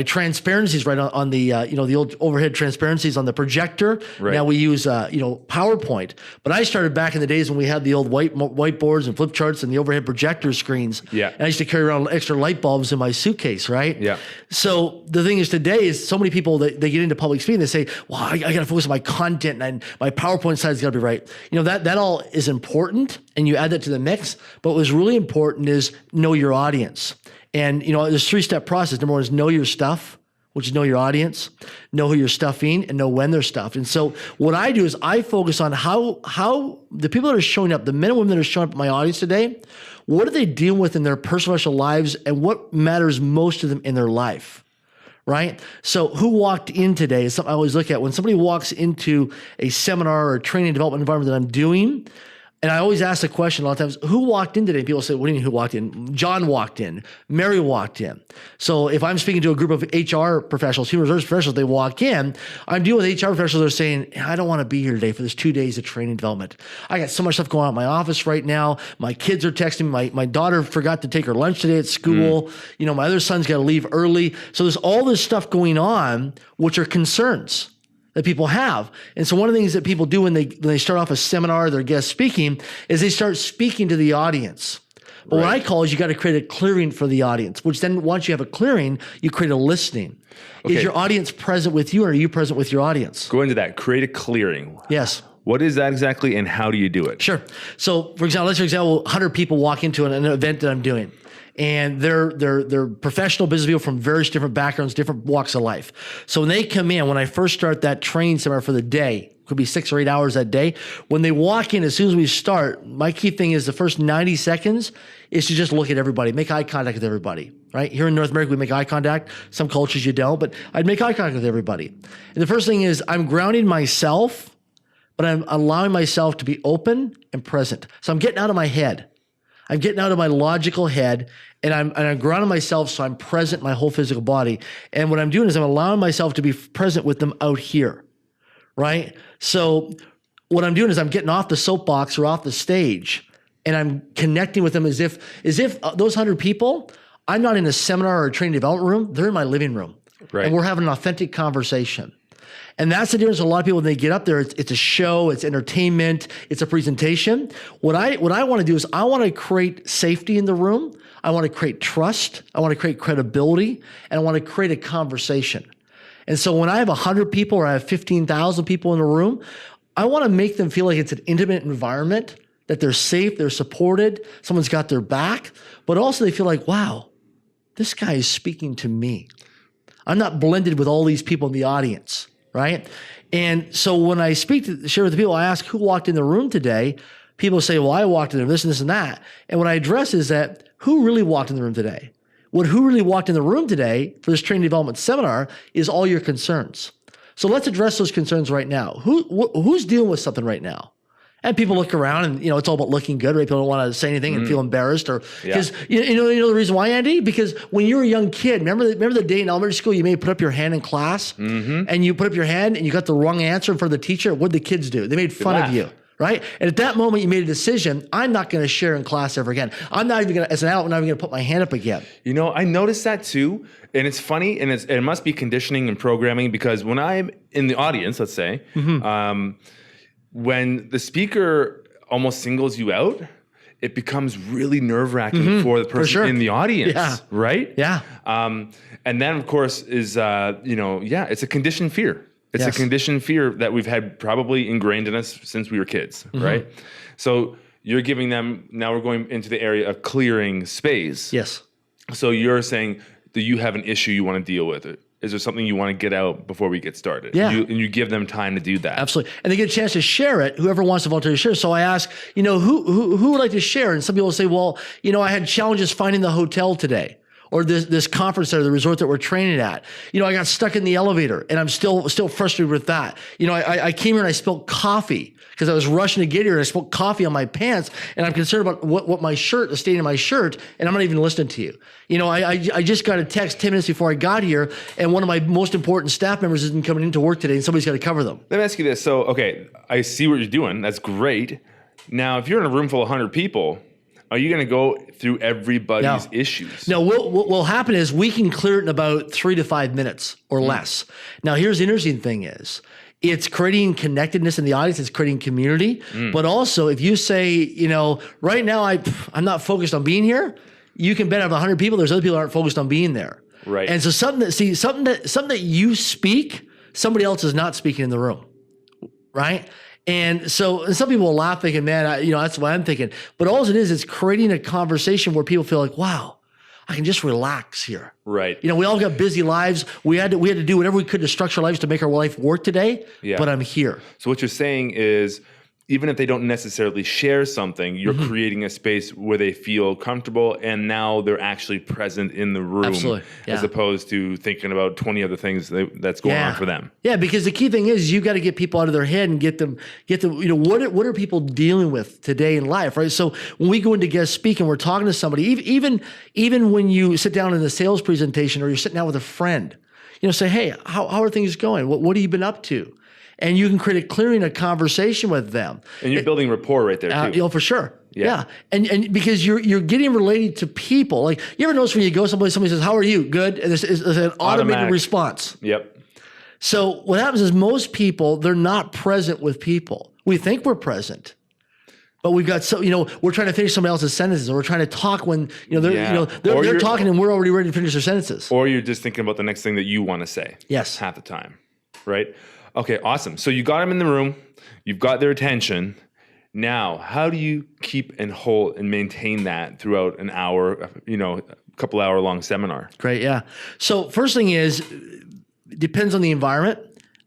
Speaker 2: transparencies right on the the old overhead transparencies on the projector. Right. Now we use PowerPoint. But I started back in the days when we had the old whiteboards and flip charts and the overhead projector screens. Yeah. And I used to carry around extra light bulbs in my suitcase. Right. Yeah. So the thing is today is so many people that they get into public speaking, they say, well, I got to focus on my content and my PowerPoint side's got to be right. That all is important and you add that to the mix. But what's really important is know your audience. And, there's 3-step process. Number one is know your stuff, which is know your audience, know who you're stuffing, and know when they're stuffed. And so what I do is I focus on how the people that are showing up, the men and women that are showing up in my audience today, what are they dealing with in their personal lives and what matters most to them in their life? Right? So who walked in today is something I always look at. When somebody walks into a seminar or a training development environment that I'm doing, and I always ask the question a lot of times, who walked in today? And people say, what do you mean who walked in? John walked in. Mary walked in. So if I'm speaking to a group of HR professionals, human resource professionals, they walk in, I'm dealing with HR professionals that are saying, I don't want to be here today for this 2 days of training development. I got so much stuff going on at my office right now. My kids are texting me. My daughter forgot to take her lunch today at school. My other son's got to leave early. So there's all this stuff going on, which are concerns that people have. And so one of the things that people do when they start off a seminar, their guest speaking, is they start speaking to the audience. But what I call is you got to create a clearing for the audience, which then once you have a clearing, you create a listening. Okay. Is your audience present with you or are you present with your audience?
Speaker 1: Go into that. Create a clearing.
Speaker 2: Yes.
Speaker 1: What is that exactly and how do you do it?
Speaker 2: Sure. So for example, 100 people walk into an event that I'm doing. And they're professional business people from various different backgrounds, different walks of life. So when they come in, when I first start that training seminar for the day, could be 6 or 8 hours that day. When they walk in, as soon as we start, my key thing is the first 90 seconds is to just look at everybody, make eye contact with everybody, right? Here in North America, we make eye contact. Some cultures you don't, but I'd make eye contact with everybody. And the first thing is I'm grounding myself, but I'm allowing myself to be open and present. So I'm getting out of my head. I'm getting out of my logical head and I'm grounding myself so I'm present in my whole physical body. And what I'm doing is I'm allowing myself to be present with them out here, right? So what I'm doing is I'm getting off the soapbox or off the stage and I'm connecting with them as if those 100 people, I'm not in a seminar or a training development room, they're in my living room. Right. And we're having an authentic conversation. And that's the difference. A lot of people, when they get up there, it's a show, it's entertainment, it's a presentation. What I want to do is I want to create safety in the room. I want to create trust. I want to create credibility, and I want to create a conversation. And so when I have 100 people or I have 15,000 people in a room, I want to make them feel like it's an intimate environment, that they're safe, they're supported, someone's got their back, but also they feel like, wow, this guy is speaking to me. I'm not blended with all these people in the audience, right? And so when I share with the people, I ask who walked in the room today. People say, well, I walked in there, this and that. And what I address is that who really walked in the room today? Who really walked in the room today for this training development seminar is all your concerns. So let's address those concerns right now. Who's dealing with something right now? And people look around and, it's all about looking good, right? People don't want to say anything and feel embarrassed because, you know the reason why, Andy? Because when you were a young kid, remember the day in elementary school, you may put up your hand in class and you put up your hand and you got the wrong answer in front of the teacher. What did the kids do? They made fun of you. Right? And at that moment, you made a decision. I'm not going to share in class ever again. I'm not even going to, as an adult, I'm not even going to put my hand up again.
Speaker 1: I noticed that too. And it's funny, and it must be conditioning and programming, because when I'm in the audience, let's say, when the speaker almost singles you out, it becomes really nerve-wracking for the person in the audience, right?
Speaker 2: Yeah.
Speaker 1: And then, of course, is, it's a conditioned fear. It's a conditioned fear that we've had probably ingrained in us since we were kids, right? So you're giving them, now we're going into the area of clearing space.
Speaker 2: Yes.
Speaker 1: So you're saying, do you have an issue you want to deal with? Is there something you want to get out before we get started?
Speaker 2: Yeah.
Speaker 1: And you give them time to do that.
Speaker 2: Absolutely. And they get a chance to share it, whoever wants to volunteer to share. So I ask, who would like to share? And some people say, well, I had challenges finding the hotel today, or this conference center, the resort that we're training at. I got stuck in the elevator and I'm still frustrated with that. I came here and I spilled coffee because I was rushing to get here and I spilled coffee on my pants, and I'm concerned about what my shirt, the stain of my shirt, and I'm not even listening to you. I just got a text 10 minutes before I got here, and one of my most important staff members isn't coming into work today, and somebody's got to cover them.
Speaker 1: Let me ask you this. So, okay, I see what you're doing. That's great. Now, if you're in a room full of 100 people, are you going to go through everybody's issues?
Speaker 2: No, what will happen is we can clear it in about 3 to 5 minutes or less. Now, here's the interesting thing is, it's creating connectedness in the audience. It's creating community. But also, if you say, right now I'm not focused on being here, you can bet out of 100 people, there's other people that aren't focused on being there.
Speaker 1: Right.
Speaker 2: And so something that you speak, somebody else is not speaking in the room, right? And so some people will laugh thinking, man, that's what I'm thinking. But all it is, it's creating a conversation where people feel like, wow, I can just relax here.
Speaker 1: Right.
Speaker 2: We all got busy lives. We had to do whatever we could to structure our lives to make our life work today. Yeah. But I'm here.
Speaker 1: So what you're saying is, even if they don't necessarily share something, you're creating a space where they feel comfortable, and now they're actually present in the room.
Speaker 2: Absolutely. Yeah.
Speaker 1: As opposed to thinking about 20 other things that's going on for them.
Speaker 2: Yeah, because the key thing is you got to get people out of their head and get them, what are people dealing with today in life, right? So when we go into guest speak and we're talking to somebody, even when you sit down in a sales presentation or you're sitting down with a friend, say, hey, how are things going? What have you been up to? And you can create a conversation with them.
Speaker 1: And you're building rapport right there too.
Speaker 2: For sure. Yeah. And because you're getting related to people. Like, you ever notice when you go someplace, somebody says, how are you? Good. And there's an automated response.
Speaker 1: Yep.
Speaker 2: So what happens is most people, they're not present with people. We think we're present, but we've got we're trying to finish somebody else's sentences, or we're trying to talk when they're talking and we're already ready to finish their sentences.
Speaker 1: Or you're just thinking about the next thing that you want to say.
Speaker 2: Yes.
Speaker 1: Half the time. Right? Okay, awesome. So you got them in the room, you've got their attention. Now, how do you keep and hold and maintain that throughout an hour, a couple hour long seminar?
Speaker 2: Great, yeah. So first thing is, depends on the environment.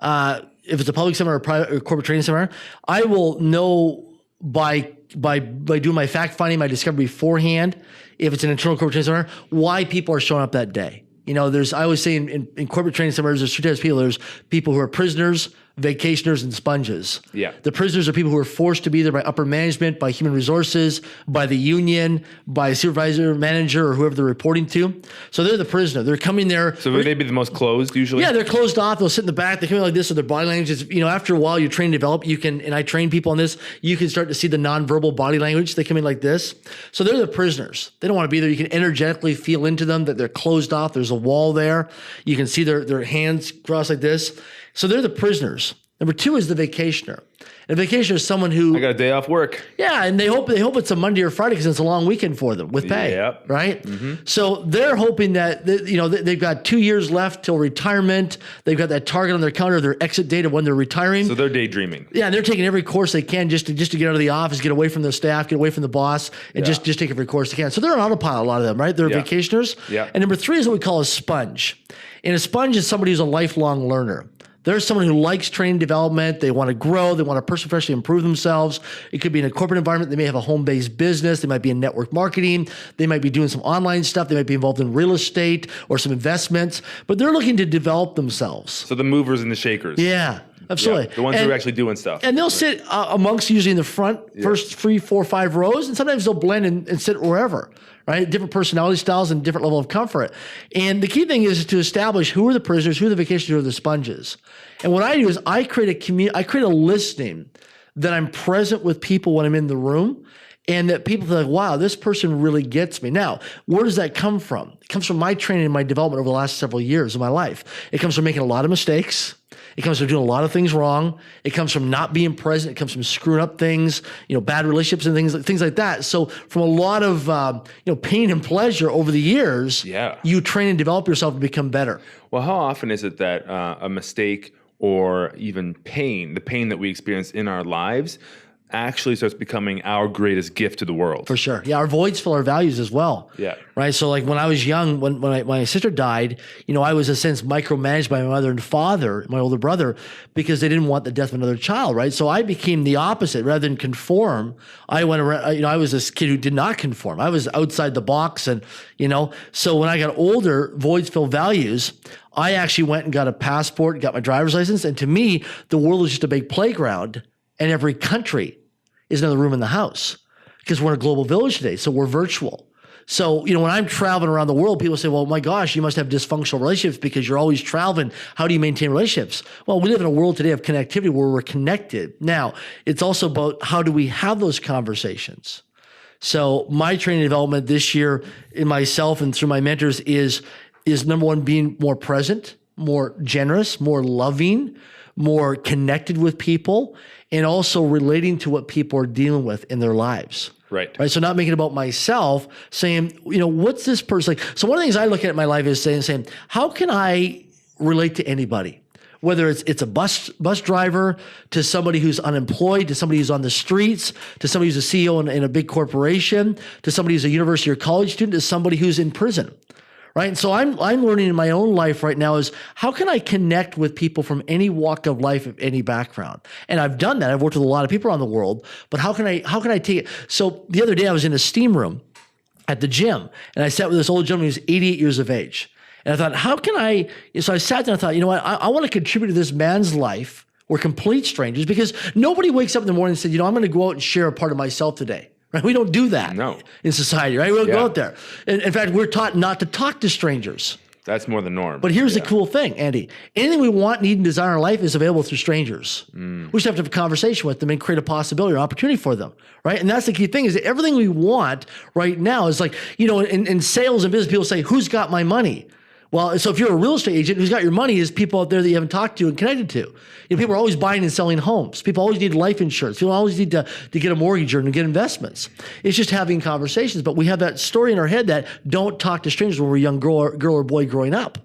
Speaker 2: If it's a public seminar or private or corporate training seminar, I will know by doing my fact finding, my discovery beforehand, if it's an internal corporate training seminar, why people are showing up that day. I always say in corporate training seminars, there's two types of people. There's people who are prisoners, vacationers, and sponges.
Speaker 1: Yeah.
Speaker 2: The prisoners are people who are forced to be there by upper management, by human resources, by the union, by a supervisor, manager, or whoever they're reporting to. So they're the prisoner. They're coming there.
Speaker 1: So would they be the most closed usually?
Speaker 2: Yeah, they're closed off. They'll sit in the back. They come in like this with their body language. After a while, you train and develop. And I train people on this. You can start to see the nonverbal body language. They come in like this. So they're the prisoners. They don't want to be there. You can energetically feel into them that they're closed off. There's a wall there. You can see their hands crossed like this. So they're the prisoners. Number two is the vacationer. And a vacationer is someone who,
Speaker 1: I got a day off work.
Speaker 2: yeah, and they hope it's a Monday or Friday because it's a long weekend for them with pay,
Speaker 1: Yep.
Speaker 2: right? So they're hoping that they've got 2 years left till retirement. They've got that target on their calendar, their exit date of when they're retiring.
Speaker 1: So they're daydreaming.
Speaker 2: Yeah, and they're taking every course they can just to get out of the office, get away from the staff, get away from the boss, and just take every course they can. So they're on autopilot, a lot of them, right? They're vacationers.
Speaker 1: Yeah.
Speaker 2: And number three is what we call a sponge. And a sponge is somebody who's a lifelong learner. There's someone who likes training development. They want to grow. They want to professionally improve themselves. It could be in a corporate environment. They may have a home-based business. They might be in network marketing. They might be doing some online stuff. They might be involved in real estate or some investments, but they're looking to develop themselves.
Speaker 1: So the movers and the shakers.
Speaker 2: Yeah, absolutely.
Speaker 1: Yeah, the ones who are actually doing stuff.
Speaker 2: And they'll sit amongst usually in the front, first 3, 4, 5 rows, and sometimes they'll blend and sit wherever. Right? Different personality styles and different level of comfort. And the key thing is to establish who are the prisoners, who are the vacationers, who are the sponges. And what I do is I create a listening that I'm present with people when I'm in the room, and that people feel like, wow, this person really gets me. Now, where does that come from? It comes from my training and my development over the last several years of my life. It comes from making a lot of mistakes. It comes from doing a lot of things wrong. It comes from not being present. It comes from screwing up things, bad relationships and things like that. So from a lot of pain and pleasure over the years, you train and develop yourself to become better.
Speaker 1: Well, how often is it that a mistake or even pain, the pain that we experience in our lives, actually starts becoming our greatest gift to the world?
Speaker 2: For sure. Yeah, our voids fill our values as well.
Speaker 1: Yeah.
Speaker 2: Right? So like when I was young, when my sister died, I was in a sense micromanaged by my mother and father, my older brother, because they didn't want the death of another child, right? So I became the opposite. Rather than conform, I went around, I was this kid who did not conform. I was outside the box and, so when I got older, voids fill values. I actually went and got a passport, got my driver's license. And to me, the world is just a big playground, and every country is another room in the house, because we're in a global village today. So we're virtual. So, when I'm traveling around the world, people say, well, my gosh, you must have dysfunctional relationships because you're always traveling. How do you maintain relationships? Well, we live in a world today of connectivity where we're connected. Now, it's also about how do we have those conversations? So my training development this year in myself and through my mentors is number one, being more present, more generous, more loving, more connected with people, and also relating to what people are dealing with in their lives.
Speaker 1: Right.
Speaker 2: So not making it about myself, saying, what's this person like? So one of the things I look at in my life is saying, how can I relate to anybody? Whether it's a bus driver, to somebody who's unemployed, to somebody who's on the streets, to somebody who's a CEO in a big corporation, to somebody who's a university or college student, to somebody who's in prison. Right. And so I'm learning in my own life right now is how can I connect with people from any walk of life, of any background? And I've done that. I've worked with a lot of people around the world, but how can I take it? So the other day I was in a steam room at the gym, and I sat with this old gentleman who's 88 years of age. And I thought, so I sat there and I thought, I want to contribute to this man's life. We're complete strangers, because nobody wakes up in the morning and says, I'm going to go out and share a part of myself today. Right? We don't do that in society, right? We don't go out there. In fact, we're taught not to talk to strangers.
Speaker 1: That's more the norm.
Speaker 2: But here's the cool thing, Andy. Anything we want, need, and desire in our life is available through strangers. We just have to have a conversation with them and create a possibility or opportunity for them, right? And that's the key thing, is that everything we want right now is like, in sales and business, people say, who's got my money? Well, so if you're a real estate agent, who's got your money is people out there that you haven't talked to and connected to. People are always buying and selling homes. People always need life insurance. People always need to get a mortgage or to get investments. It's just having conversations. But we have that story in our head that don't talk to strangers when we're a young girl or boy growing up.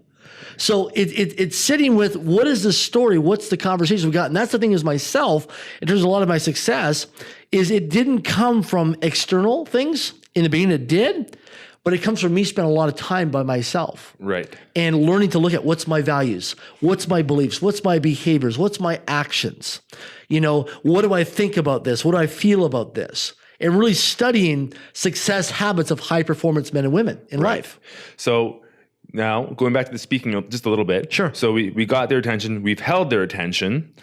Speaker 2: So it's sitting with, what is the story? What's the conversation we got? And that's the thing is myself, in terms of a lot of my success, is it didn't come from external things. In the beginning it did. But it comes from me spending a lot of time by myself.
Speaker 1: Right.
Speaker 2: And learning to look at what's my values, what's my beliefs, what's my behaviors, what's my actions. What do I think about this? What do I feel about this? And really studying success habits of high performance men and women in life.
Speaker 1: So now going back to the speaking just a little bit.
Speaker 2: Sure.
Speaker 1: So we got their attention. We've held their attention.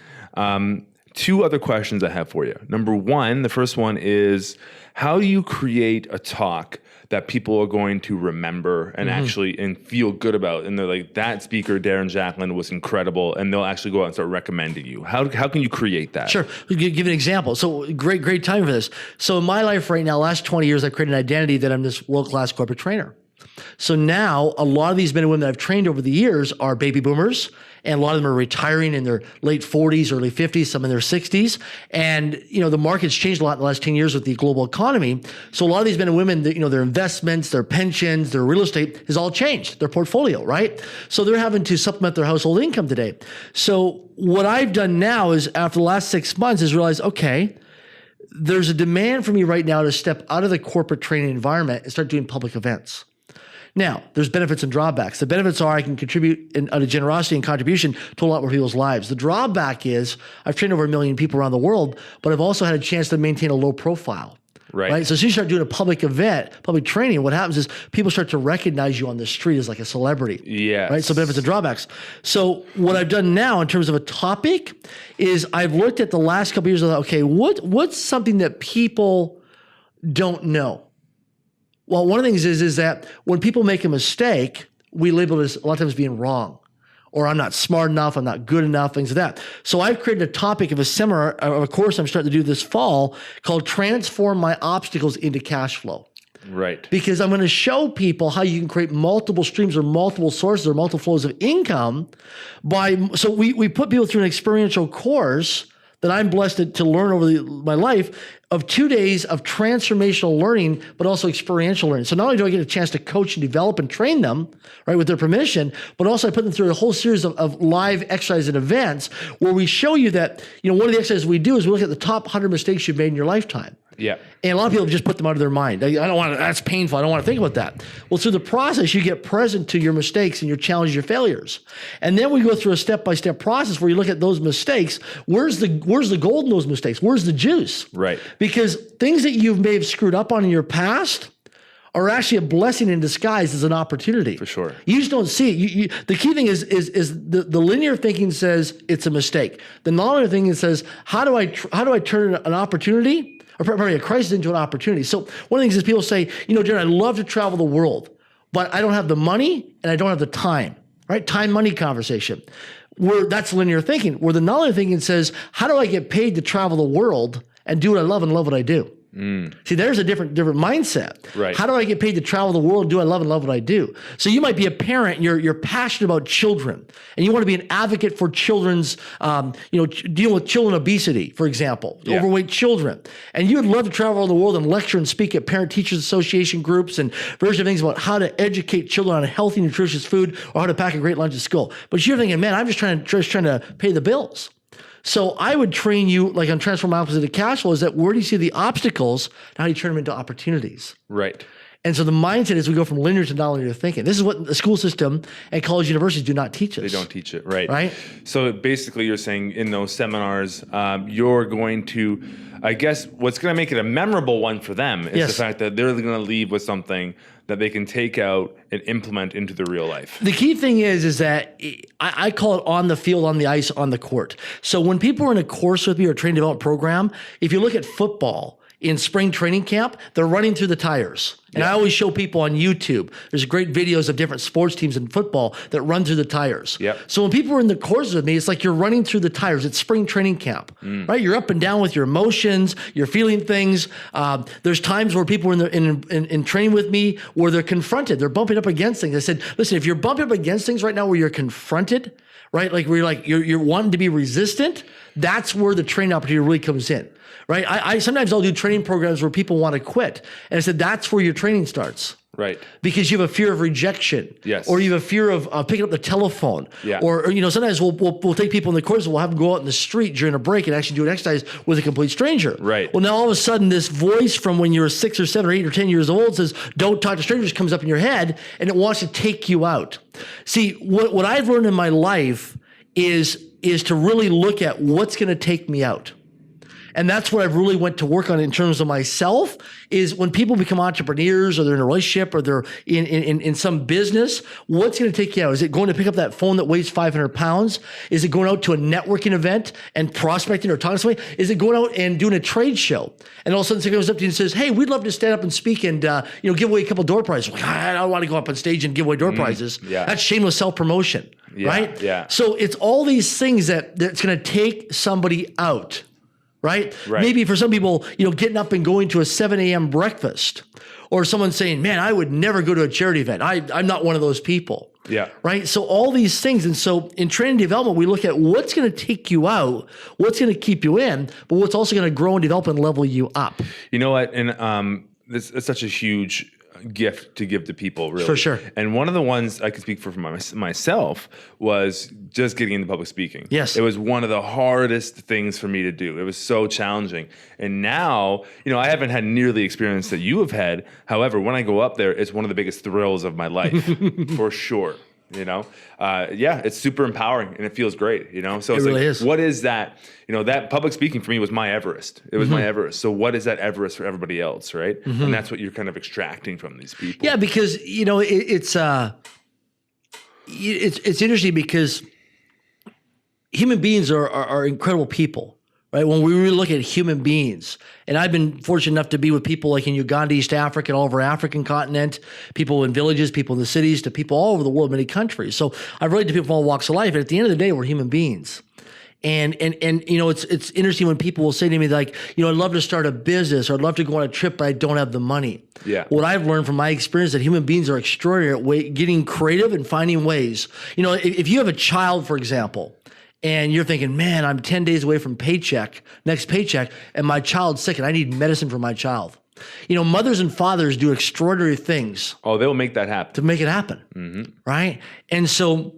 Speaker 1: Two other questions I have for you. Number one, the first one is, how do you create a talk that people are going to remember and actually and feel good about? And they're like, that speaker, Darren Jacklin, was incredible. And they'll actually go out and start recommending you. How can you create that?
Speaker 2: Sure. I'll give an example. So great time for this. So in my life right now, last 20 years, I've created an identity that I'm this world-class corporate trainer. So now a lot of these men and women that I've trained over the years are baby boomers, and a lot of them are retiring in their late 40s, early 50s, some in their 60s. And, the market's changed a lot in the last 10 years with the global economy. So a lot of these men and women, their investments, their pensions, their real estate has all changed, their portfolio, right? So they're having to supplement their household income today. So what I've done now is, after the last 6 months, is realize, okay, there's a demand for me right now to step out of the corporate training environment and start doing public events. Now, there's benefits and drawbacks. The benefits are I can contribute out of generosity and contribution to a lot more people's lives. The drawback is I've trained over 1 million people around the world, but I've also had a chance to maintain a low profile. Right. So as you start doing a public event, public training, what happens is people start to recognize you on the street as like a celebrity.
Speaker 1: Yes.
Speaker 2: Right. So benefits and drawbacks. So what I've done now in terms of a topic is I've looked at the last couple of years and thought, okay, what's something that people don't know? Well, one of the things is that when people make a mistake, we label it as a lot of times being wrong, or I'm not smart enough, I'm not good enough, things like that. So I've created a topic of a seminar, of a course I'm starting to do this fall called Transform My Obstacles into Cash Flow.
Speaker 1: Right.
Speaker 2: Because I'm going to show people how you can create multiple streams or multiple sources or multiple flows of income so we put people through an experiential course that I'm blessed to learn over my life of 2 days of transformational learning, but also experiential learning. So not only do I get a chance to coach and develop and train them, right, with their permission, but also I put them through a whole series of live exercises and events where we show you that, one of the exercises we do is we look at the top 100 mistakes you've made in your lifetime.
Speaker 1: Yeah.
Speaker 2: And a lot of people just put them out of their mind. I don't want to, that's painful. I don't want to think about that. Well, through the process, you get present to your mistakes and your challenges, your failures. And then we go through a step-by-step process where you look at those mistakes. Where's the gold in those mistakes? Where's the juice? Right. Because things that you may have screwed up on in your past are actually a blessing in disguise as an opportunity.
Speaker 1: For sure.
Speaker 2: You just don't see it. The key thing is the linear thinking says it's a mistake. The nonlinear thinking says, how do I turn an opportunity or probably a crisis into an opportunity? So one of the things is people say, Darren, I'd love to travel the world, but I don't have the money and I don't have the time, right? Time, money conversation. That's linear thinking. Where the nonlinear thinking says, how do I get paid to travel the world and do what I love and love what I do? See, there's a different mindset. Right. How do I get paid to travel the world and do what I love and love what I do? So you might be a parent, you're passionate about children, and you want to be an advocate for children's, dealing with children obesity, for example, overweight children. And you would love to travel around the world and lecture and speak at parent-teachers association groups and various things about how to educate children on a healthy, nutritious food or how to pack a great lunch at school. But you're thinking, man, I'm just trying to pay the bills. So I would train you, like on Transform My Obstacles into Cash Flow, is that where do you see the obstacles and how do you turn them into opportunities? Right. And so the mindset is we go from linear to nonlinear thinking. This is what the school system and college universities do not teach us. They
Speaker 1: don't teach it, right? Right. So basically you're saying in those seminars, you're going to, I guess, what's going to make it a memorable one for them is the fact that they're going to leave with something that they can take out and implement into their real life.
Speaker 2: The key thing is that I call it on the field, on the ice, on the court. So when people are in a course with me or a training development program, if you look at football in spring training camp, they're running through the tires. And I always show people on YouTube, there's great videos of different sports teams in football that run through the tires. Yep. So when people are in the courses with me, it's like you're running through the tires. It's spring training camp, right? You're up and down with your emotions, you're feeling things. There's times where people are in training with me where they're confronted, they're bumping up against things. I said, listen, if you're bumping up against things right now where you're confronted, right? Like where you're wanting to be resistant, that's where the training opportunity really comes in. Right. I sometimes I'll do training programs where people want to quit. And I said, that's where your training starts. Right. Because you have a fear of rejection. Yes. Or you have a fear of picking up the telephone. Yeah. Or sometimes we'll take people in the course and we'll have them go out in the street during a break and actually do an exercise with a complete stranger. Right. Well, now all of a sudden this voice from when you're 6 or 7 or 8 or 10 years old says, don't talk to strangers, comes up in your head and it wants to take you out. See, what I've learned in my life is to really look at what's going to take me out. And that's what I've really went to work on in terms of myself is when people become entrepreneurs or they're in a relationship or they're in some business, what's going to take you out? Is it going to pick up that phone that weighs 500 pounds? Is it going out to a networking event and prospecting or talking to somebody? Is it going out and doing a trade show? And all of a sudden someone goes up to you and says, hey, we'd love to stand up and speak and give away a couple door prizes. Like, I don't want to go up on stage and give away door prizes. Yeah. That's shameless self-promotion, right? Yeah. So it's all these things that's going to take somebody out. right?
Speaker 1: Right.
Speaker 2: Maybe for some people, getting up and going to a 7 a.m. breakfast, or someone saying, man, I would never go to a charity event. I'm not one of those people.
Speaker 1: Yeah.
Speaker 2: Right. So all these things. And so in training development, we look at what's going to take you out, what's going to keep you in, but what's also going to grow and develop and level you up.
Speaker 1: You know what? And this is such a huge gift to give to people, really.
Speaker 2: For sure.
Speaker 1: And one of the ones I can speak for myself was just getting into public speaking.
Speaker 2: Yes.
Speaker 1: It was one of the hardest things for me to do. It was so challenging. And now, I haven't had nearly the experience that you have had. However, when I go up there, it's one of the biggest thrills of my life, for sure. It's super empowering and it feels great, So it's
Speaker 2: really is.
Speaker 1: What is that? That public speaking for me was my Everest. It was my Everest. So what is that Everest for everybody else, right? And that's what you're kind of extracting from these people.
Speaker 2: Yeah, because it's interesting because human beings are incredible people. Right. When we really look at human beings, and I've been fortunate enough to be with people like in Uganda, East Africa, and all over African continent, people in villages, people in the cities, to people all over the world, many countries. So I've related to people from all walks of life. And at the end of the day, we're human beings. And it's interesting when people will say to me like, I'd love to start a business or I'd love to go on a trip, but I don't have the money.
Speaker 1: Yeah.
Speaker 2: What I've learned from my experience that human beings are extraordinary at getting creative and finding ways. If you have a child, for example, and you're thinking, man, I'm 10 days away from next paycheck, and my child's sick and I need medicine for my child. Mothers and fathers do extraordinary things.
Speaker 1: Oh, they'll make that happen.
Speaker 2: To make it happen, right? And so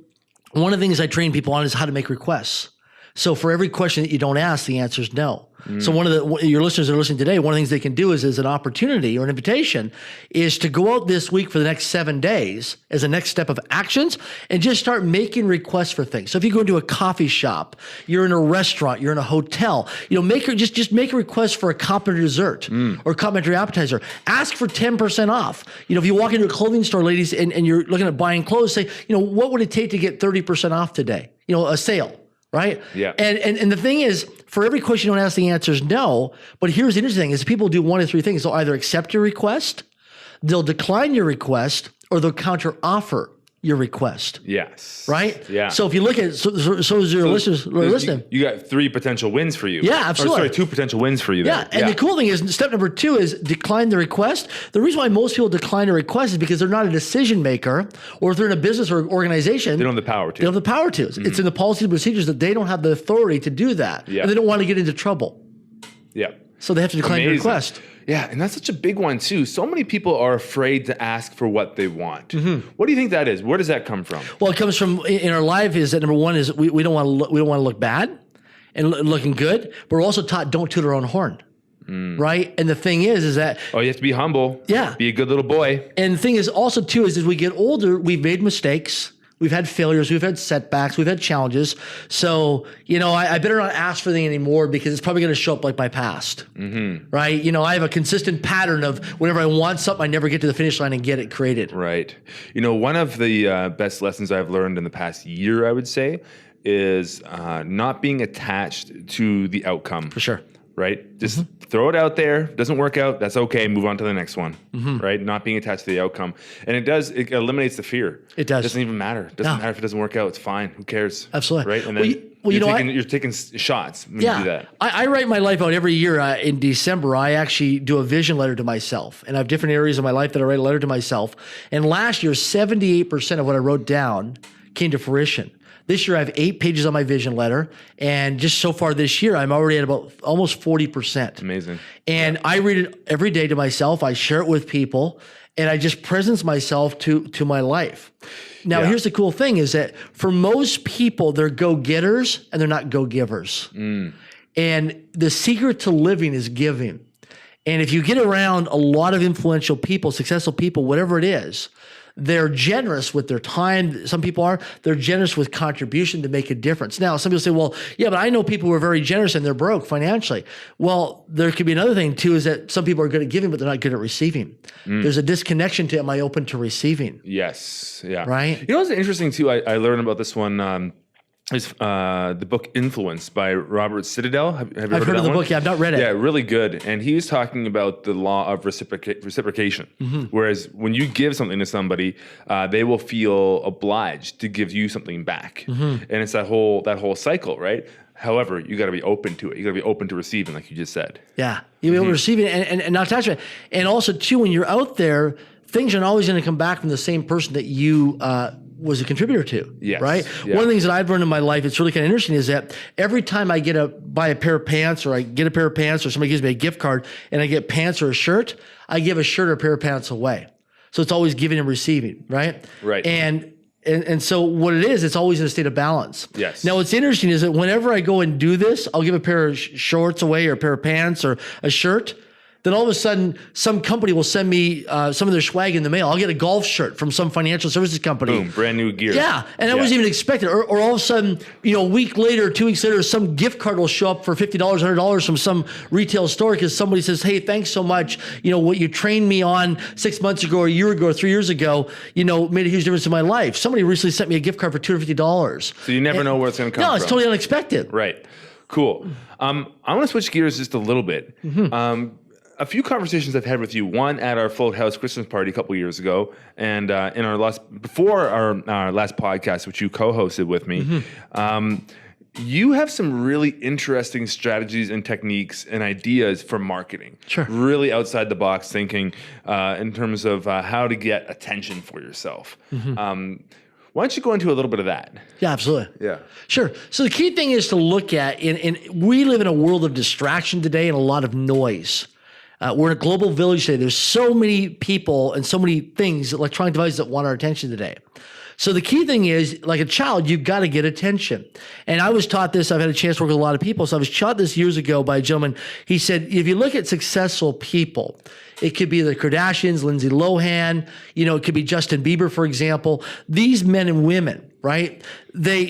Speaker 2: one of the things I train people on is how to make requests. So for every question that you don't ask, the answer is no. So one of your listeners that are listening today, one of the things they can do is an opportunity or an invitation is to go out this week for the next 7 days as a next step of actions and just start making requests for things. So if you go into a coffee shop, you're in a restaurant, you're in a hotel, just make a request for a complimentary dessert or a complimentary appetizer. Ask for 10% off. If you walk into a clothing store, ladies, and you're looking at buying clothes, say, what would it take to get 30% off today? A sale. Right?
Speaker 1: Yeah.
Speaker 2: And the thing is, for every question you don't ask, the answer is no. But here's the interesting thing is people do one of three things. They'll either accept your request, they'll decline your request, or they'll counter offer your request.
Speaker 1: Yes.
Speaker 2: Right?
Speaker 1: Yeah.
Speaker 2: So if you look at, so as your listeners listening.
Speaker 1: You got 3 potential wins for you.
Speaker 2: Yeah, absolutely.
Speaker 1: 2 potential wins for you there.
Speaker 2: Yeah. And the cool thing is step number 2 is decline the request. The reason why most people decline a request is because they're not a decision maker, or if they're in a business or organization.
Speaker 1: They don't have the power to.
Speaker 2: They don't have the power to. It's in the policies and procedures that they don't have the authority to do that.
Speaker 1: Yeah.
Speaker 2: And they don't want to get into trouble.
Speaker 1: Yeah.
Speaker 2: So they have to decline the request.
Speaker 1: Yeah, and that's such a big one too. So many people are afraid to ask for what they want. What do you think that is? Where does that come from?
Speaker 2: Well, it comes from in our life is that number one is we don't want to look bad and looking good, but we're also taught don't toot our own horn, right? And the thing is that
Speaker 1: you have to be humble.
Speaker 2: Yeah,
Speaker 1: be a good little boy.
Speaker 2: And the thing is also too is as we get older, we've made mistakes. We've had failures, we've had setbacks, we've had challenges. So, I better not ask for anything anymore because it's probably going to show up like my past, right? I have a consistent pattern of whenever I want something, I never get to the finish line and get it created.
Speaker 1: Right. One of the best lessons I've learned in the past year, I would say, is not being attached to the outcome.
Speaker 2: For sure.
Speaker 1: Right? Just throw it out there. Doesn't work out. That's okay. Move on to the next one. Right? Not being attached to the outcome. And it eliminates the fear.
Speaker 2: It does.
Speaker 1: It doesn't even matter. It doesn't matter if it doesn't work out. It's fine. Who cares?
Speaker 2: Absolutely.
Speaker 1: Right? And then you're taking shots when you do that.
Speaker 2: I write my life out every year in December. I actually do a vision letter to myself. And I have different areas of my life that I write a letter to myself. And last year, 78% of what I wrote down came to fruition. This year, I have 8 pages on my vision letter. And just so far this year, I'm already at about almost 40%.
Speaker 1: Amazing.
Speaker 2: And I read it every day to myself. I share it with people. And I just presence myself to my life. Now, here's the cool thing is that for most people, they're go-getters and they're not go-givers. And the secret to living is giving. And if you get around a lot of influential people, successful people, whatever it is, they're generous with their time. Some people are. They're generous with contribution to make a difference. Now, some people say, well, yeah, but I know people who are very generous and they're broke financially. Well, there could be another thing, too, is that some people are good at giving, but they're not good at receiving. There's a disconnection to am I open to receiving?
Speaker 1: Yes. Yeah.
Speaker 2: Right?
Speaker 1: What's interesting, too? I learned about this one. Is the book Influence by Robert Citadel. Have you heard
Speaker 2: I've heard of the book. Yeah, I've not read it.
Speaker 1: Yeah, really good. And he was talking about the law of reciprocation. Whereas when you give something to somebody, they will feel obliged to give you something back. And it's that whole cycle, right? However, you got to be open to it. You got to be open to receiving, like you just said.
Speaker 2: Yeah. You'll be able to receive it and not attach it. And also, too, when you're out there, things aren't always going to come back from the same person that you was a contributor to.
Speaker 1: Yes.
Speaker 2: Right?
Speaker 1: Yeah.
Speaker 2: One of the things that I've learned in my life, it's really kind of interesting, is that every time I buy a pair of pants, or I get a pair of pants, or somebody gives me a gift card and I get pants or a shirt, I give a shirt or a pair of pants away. So it's always giving and receiving, right?
Speaker 1: Right.
Speaker 2: And so what it is, it's always in a state of balance.
Speaker 1: Yes.
Speaker 2: Now, what's interesting is that whenever I go and do this, I'll give a pair of shorts away or a pair of pants or a shirt. Then all of a sudden, some company will send me some of their swag in the mail. I'll get a golf shirt from some financial services company.
Speaker 1: Boom, brand new gear.
Speaker 2: Yeah, and I wasn't even expecting it. Or all of a sudden, a week later, 2 weeks later, some gift card will show up for $50, $100 from some retail store because somebody says, hey, thanks so much. What you trained me on 6 months ago, or a year ago, or 3 years ago, made a huge difference in my life. Somebody recently sent me a gift card for $250.
Speaker 1: So you never know where it's going to come from.
Speaker 2: No, it's totally unexpected.
Speaker 1: Right. Cool. I want to switch gears just a little bit. Mm-hmm. A few conversations I've had with you, one at our Float House Christmas party a couple years ago, and before our last podcast, which you co-hosted with me. Mm-hmm. You have some really interesting strategies and techniques and ideas for marketing.
Speaker 2: Sure.
Speaker 1: Really outside the box thinking in terms of how to get attention for yourself. Mm-hmm. Why don't you go into a little bit of that?
Speaker 2: Yeah, absolutely.
Speaker 1: Yeah.
Speaker 2: Sure. So the key thing is to look at, and we live in a world of distraction today and a lot of noise. We're in a global village today. There's so many people and so many things, electronic devices, that want our attention today. So the key thing is, like a child, you've got to get attention. And I was taught this. I've had a chance to work with a lot of people. So I was taught this years ago by a gentleman. He said, if you look at successful people, it could be the Kardashians, Lindsay Lohan, it could be Justin Bieber, for example. These men and women, right?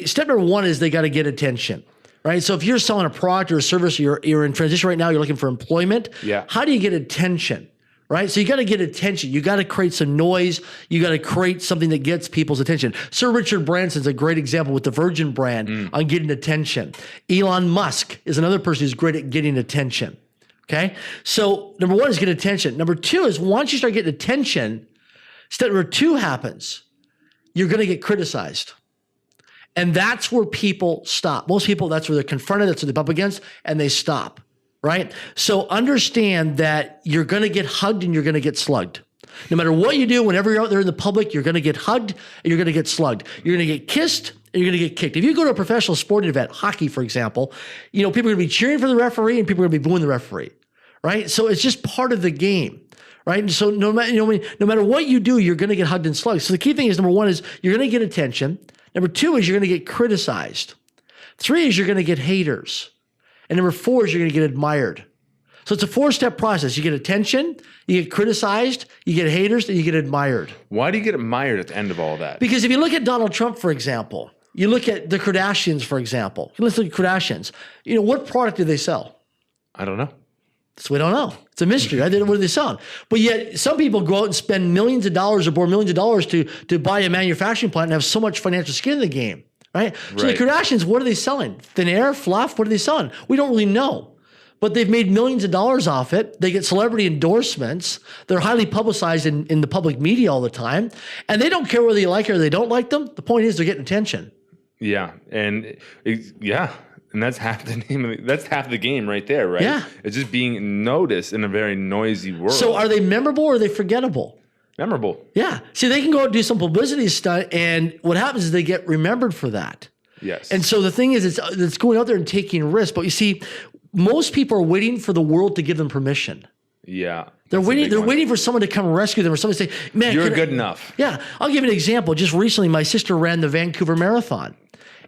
Speaker 2: Step number one is they got to get attention. Right. So if you're selling a product or a service, you're in transition right now, you're looking for employment.
Speaker 1: Yeah.
Speaker 2: How do you get attention? Right. So you got to get attention. You got to create some noise. You got to create something that gets people's attention. Sir Richard Branson's a great example with the Virgin brand on getting attention. Elon Musk is another person who's great at getting attention. Okay. So number one is get attention. Number two is once you start getting attention, step number two happens. You're going to get criticized. And that's where people stop. Most people, that's where they're confronted, that's what they bump against, and they stop, right? So understand that you're going to get hugged and you're going to get slugged. No matter what you do, whenever you're out there in the public, you're going to get hugged and you're going to get slugged. You're going to get kissed and you're going to get kicked. If you go to a professional sporting event, hockey, for example, people are going to be cheering for the referee and people are going to be booing the referee, right? So it's just part of the game. Right. And so no matter what you do, you're going to get hugged and slugged. So the key thing is, number one is you're going to get attention. Number two is you're going to get criticized. Three is you're going to get haters. And number four is you're going to get admired. So it's a 4-step process. You get attention, you get criticized, you get haters, and you get admired.
Speaker 1: Why do you get admired at the end of all that?
Speaker 2: Because if you look at Donald Trump, for example, you look at the Kardashians, for example. Let's look at Kardashians. What product do they sell?
Speaker 1: I don't know.
Speaker 2: So we don't know. It's a mystery, right? What are they selling? But yet some people go out and spend millions of dollars or borrow millions of dollars to buy a manufacturing plant and have so much financial skin in the game, right? So the Kardashians, what are they selling? Thin air, fluff? What are they selling? We don't really know. But they've made millions of dollars off it. They get celebrity endorsements. They're highly publicized in the public media all the time. And they don't care whether you like it or they don't like them. The point is they're getting attention.
Speaker 1: Yeah. And And that's half the name. That's half the game right there, right?
Speaker 2: Yeah.
Speaker 1: It's just being noticed in a very noisy world.
Speaker 2: So are they memorable or are they forgettable?
Speaker 1: Memorable.
Speaker 2: Yeah. See, they can go out and do some publicity stunt, and what happens is they get remembered for that.
Speaker 1: Yes.
Speaker 2: And so the thing is, it's going out there and taking risks. But you see, most people are waiting for the world to give them permission.
Speaker 1: Yeah.
Speaker 2: They're waiting for someone to come rescue them, or somebody say, man,
Speaker 1: you're good enough.
Speaker 2: Yeah. I'll give you an example. Just recently, my sister ran the Vancouver Marathon.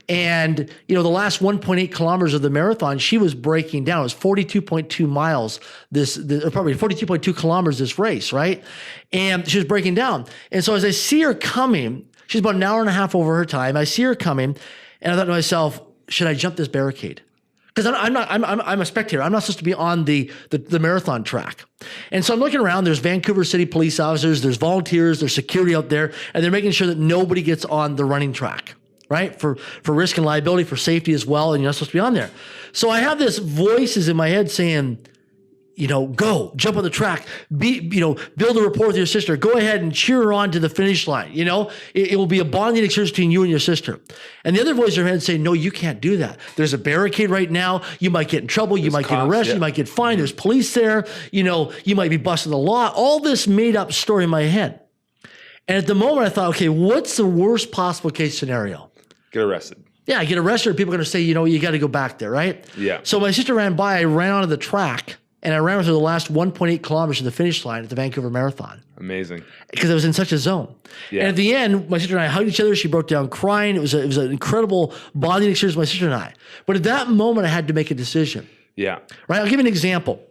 Speaker 2: And, the last 1.8 kilometers of the marathon, she was breaking down. It was 42.2 miles, probably 42.2 kilometers, this race, right? And she was breaking down. And so as I see her coming, she's about an hour and a half over her time. I see her coming, and I thought to myself, should I jump this barricade? Because I'm a spectator. I'm not supposed to be on the marathon track. And so I'm looking around. There's Vancouver City police officers, there's volunteers, there's security out there, and they're making sure that nobody gets on the running track. Right? For risk and liability, for safety as well, and you're not supposed to be on there. So I have this voices in my head saying, go jump on the track, build a rapport with your sister, go ahead and cheer her on to the finish line. It will be a bonding experience between you and your sister. And the other voice in her head say, no, you can't do that. There's a barricade right now. You might get in trouble. You might get arrested. You might get fined. There's police there. You might be busting the law. All this made up story in my head. And at the moment I thought, okay, what's the worst possible case scenario?
Speaker 1: Get arrested.
Speaker 2: Yeah, I get arrested. People are going to say, you got to go back there, right?
Speaker 1: Yeah.
Speaker 2: So my sister ran by. I ran onto the track. And I ran with her the last 1.8 kilometers to the finish line at the Vancouver Marathon.
Speaker 1: Amazing.
Speaker 2: Because I was in such a zone. Yeah. And at the end, my sister and I hugged each other. She broke down crying. It was an incredible bonding experience with my sister and I. But at that moment, I had to make a decision.
Speaker 1: Yeah.
Speaker 2: Right? I'll give you an example.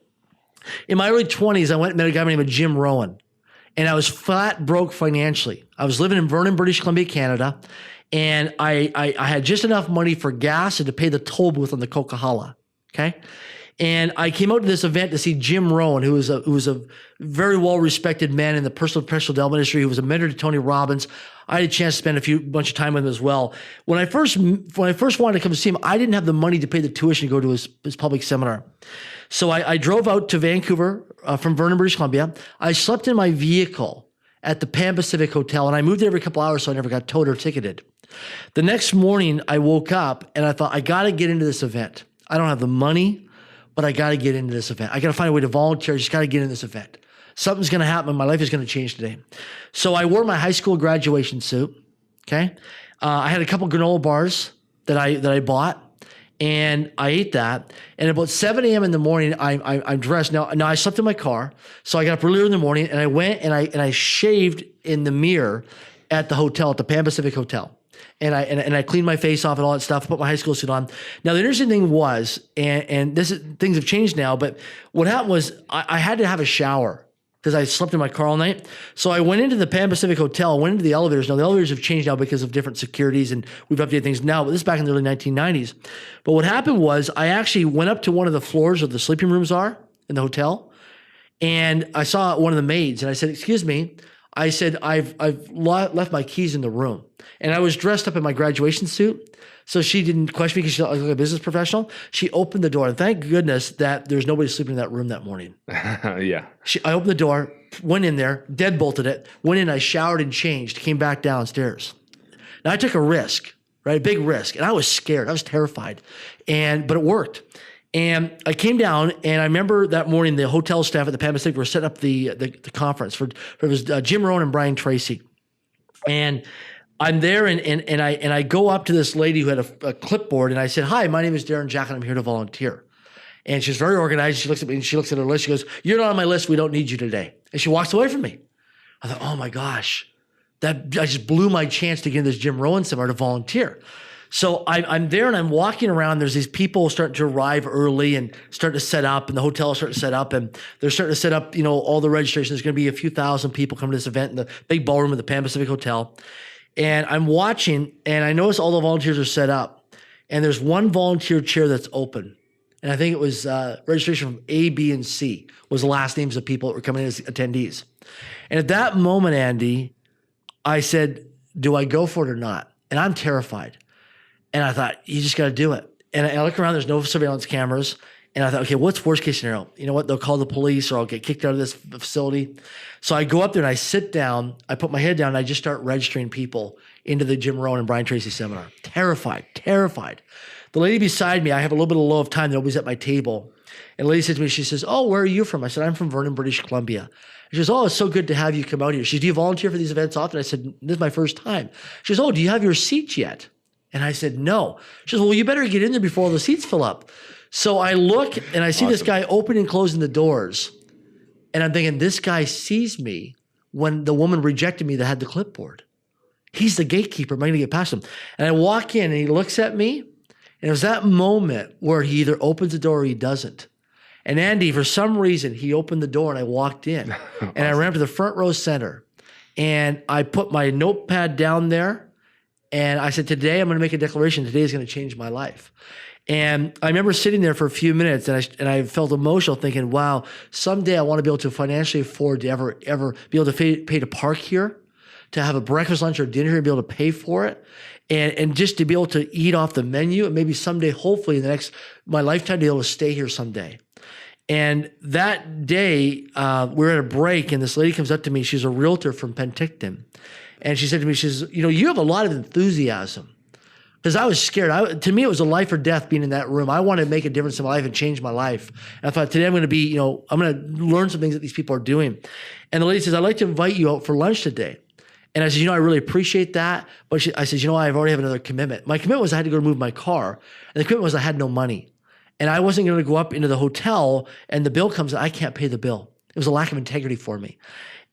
Speaker 2: In my early 20s, I went and met a guy named Jim Rowan. And I was flat broke financially. I was living in Vernon, British Columbia, Canada. And I had just enough money for gas and to pay the toll booth on the Coquihalla. Okay? And I came out to this event to see Jim Rowan, who was a very well-respected man in the personal professional development industry, who was a mentor to Tony Robbins. I had a chance to spend a bunch of time with him as well. When I first wanted to come to see him, I didn't have the money to pay the tuition to go to his public seminar. So I drove out to Vancouver from Vernon, British Columbia. I slept in my vehicle at the Pan Pacific Hotel, and I moved there every couple hours, so I never got towed or ticketed. The next morning, I woke up, and I thought, I got to get into this event. I don't have the money, but I got to get into this event. I got to find a way to volunteer. I just got to get in this event. Something's going to happen. My life is going to change today. So I wore my high school graduation suit. Okay. I had a couple granola bars that I bought, and I ate that. And about 7 a.m. in the morning, I'm dressed. Now I slept in my car. So I got up earlier in the morning, and I went and I shaved in the mirror at the hotel, at the Pan Pacific Hotel. And I cleaned my face off and all that stuff, put my high school suit on. Now, the interesting thing was, and things have changed now, but what happened was I had to have a shower because I slept in my car all night. So I went into the Pan Pacific Hotel, went into the elevators. Now, the elevators have changed now because of different securities, and we've updated things now, but this is back in the early 1990s. But what happened was I actually went up to one of the floors where the sleeping rooms are in the hotel, and I saw one of the maids, and I said, excuse me. I said, I've left my keys in the room. And I was dressed up in my graduation suit. So she didn't question me because she thought I was like a business professional. She opened the door. And thank goodness that there's nobody sleeping in that room that morning.
Speaker 1: Yeah.
Speaker 2: I opened the door, went in there, deadbolted it, went in, I showered and changed, came back downstairs. Now I took a risk, right? A big risk. And I was scared. I was terrified. But it worked. And I came down, and I remember that morning the hotel staff at the Pan Pacific were setting up the conference for it was Jim Rohn and Brian Tracy. And I'm there, and I go up to this lady who had a clipboard, and I said, "Hi, my name is Darren Jacklin. I'm here to volunteer." And she's very organized. She looks at me, and she looks at her list. She goes, "You're not on my list. We don't need you today." And she walks away from me. I thought, "Oh my gosh, I just blew my chance to get into this Jim Rohn seminar to volunteer." So I'm there, and I'm walking around. There's these people starting to arrive early and starting to set up, and the hotel is starting to set up, and they're starting to set up, all the registrations. There's going to be a few thousand people coming to this event in the big ballroom of the Pan Pacific Hotel. And I'm watching, and I notice all the volunteers are set up, and there's one volunteer chair that's open. And I think it was registration from A, B, and C was the last names of people that were coming in as attendees. And at that moment, Andy, I said, do I go for it or not? And I'm terrified. And I thought, you just got to do it. And I look around, there's no surveillance cameras. And I thought, okay, what's worst case scenario? You know what? They'll call the police, or I'll get kicked out of this facility. So I go up there and I sit down, I put my head down, and I just start registering people into the Jim Rohn and Brian Tracy seminar. Terrified. The lady beside me, I have a little bit of low of time, nobody's at my table. And the lady says to me, she says, "Oh, where are you from?" I said, "I'm from Vernon, British Columbia." She goes, "Oh, it's so good to have you come out here." She says, "Do you volunteer for these events often?" I said, "This is my first time." She goes, "Oh, do you have your seat yet?" And I said, "No." She says, "Well, you better get in there before all the seats fill up." So I look, and I see this guy opening and closing the doors. And I'm thinking, this guy sees me when the woman rejected me that had the clipboard. He's the gatekeeper. Am I going to get past him? And I walk in, and he looks at me. And it was that moment where he either opens the door or he doesn't. And Andy, for some reason, he opened the door, and I walked in. Awesome. And I ran up to the front row center. And I put my notepad down there. And I said, today I'm going to make a declaration. Today is going to change my life. And I remember sitting there for a few minutes, and I felt emotional, thinking, wow, someday I want to be able to financially afford to ever be able to pay to park here, to have a breakfast, lunch, or dinner here and be able to pay for it, and just to be able to eat off the menu, and maybe someday, hopefully in my lifetime, to be able to stay here someday. And that day, we're at a break, and this lady comes up to me. She's a realtor from Penticton. And she said to me, she says, you have a lot of enthusiasm. Because I was scared. To me, it was a life or death being in that room. I wanted to make a difference in my life and change my life. And I thought, today I'm going to be, I'm going to learn some things that these people are doing. And the lady says, I'd like to invite you out for lunch today. And I said, I really appreciate that. But I said, I've already have another commitment. My commitment was I had to go move my car. And the commitment was I had no money. And I wasn't going to go up into the hotel and the bill comes, I can't pay the bill. It was a lack of integrity for me.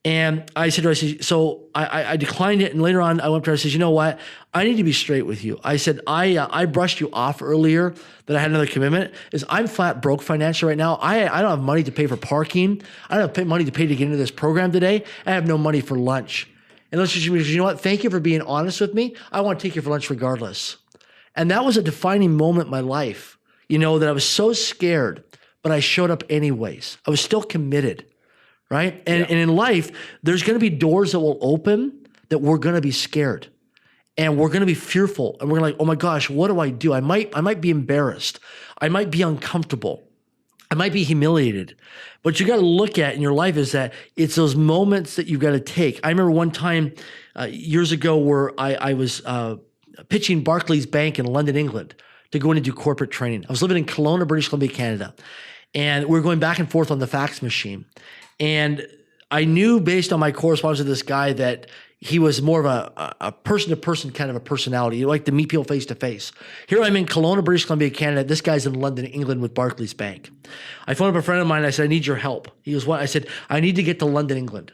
Speaker 2: And I said to her, so I declined it. And later on, I went up to her and I said, you know what? I need to be straight with you. I said, I brushed you off earlier that I had another commitment. I'm flat broke financially right now. I don't have money to pay for parking. I don't have money to pay to get into this program today. I have no money for lunch. And she said, you know what? Thank you for being honest with me. I want to take you for lunch regardless. And that was a defining moment in my life, that I was so scared, but I showed up anyways. I was still committed. Right? And in life, there's going to be doors that will open that we're going to be scared and we're going to be fearful. And we're like, oh my gosh, what do I do? I might be embarrassed. I might be uncomfortable. I might be humiliated. But you got to look at in your life is that it's those moments that you've got to take. I remember one time years ago where I was pitching Barclays Bank in London, England to go in and do corporate training. I was living in Kelowna, British Columbia, Canada. And we were going back and forth on the fax machine. And I knew based on my correspondence with this guy that he was more of a person-to-person kind of a personality. You like to meet people face-to-face. Here I'm in Kelowna, British Columbia, Canada. This guy's in London, England with Barclays Bank. I phoned up a friend of mine. And I said, I need your help. He goes, what? I said, I need to get to London, England.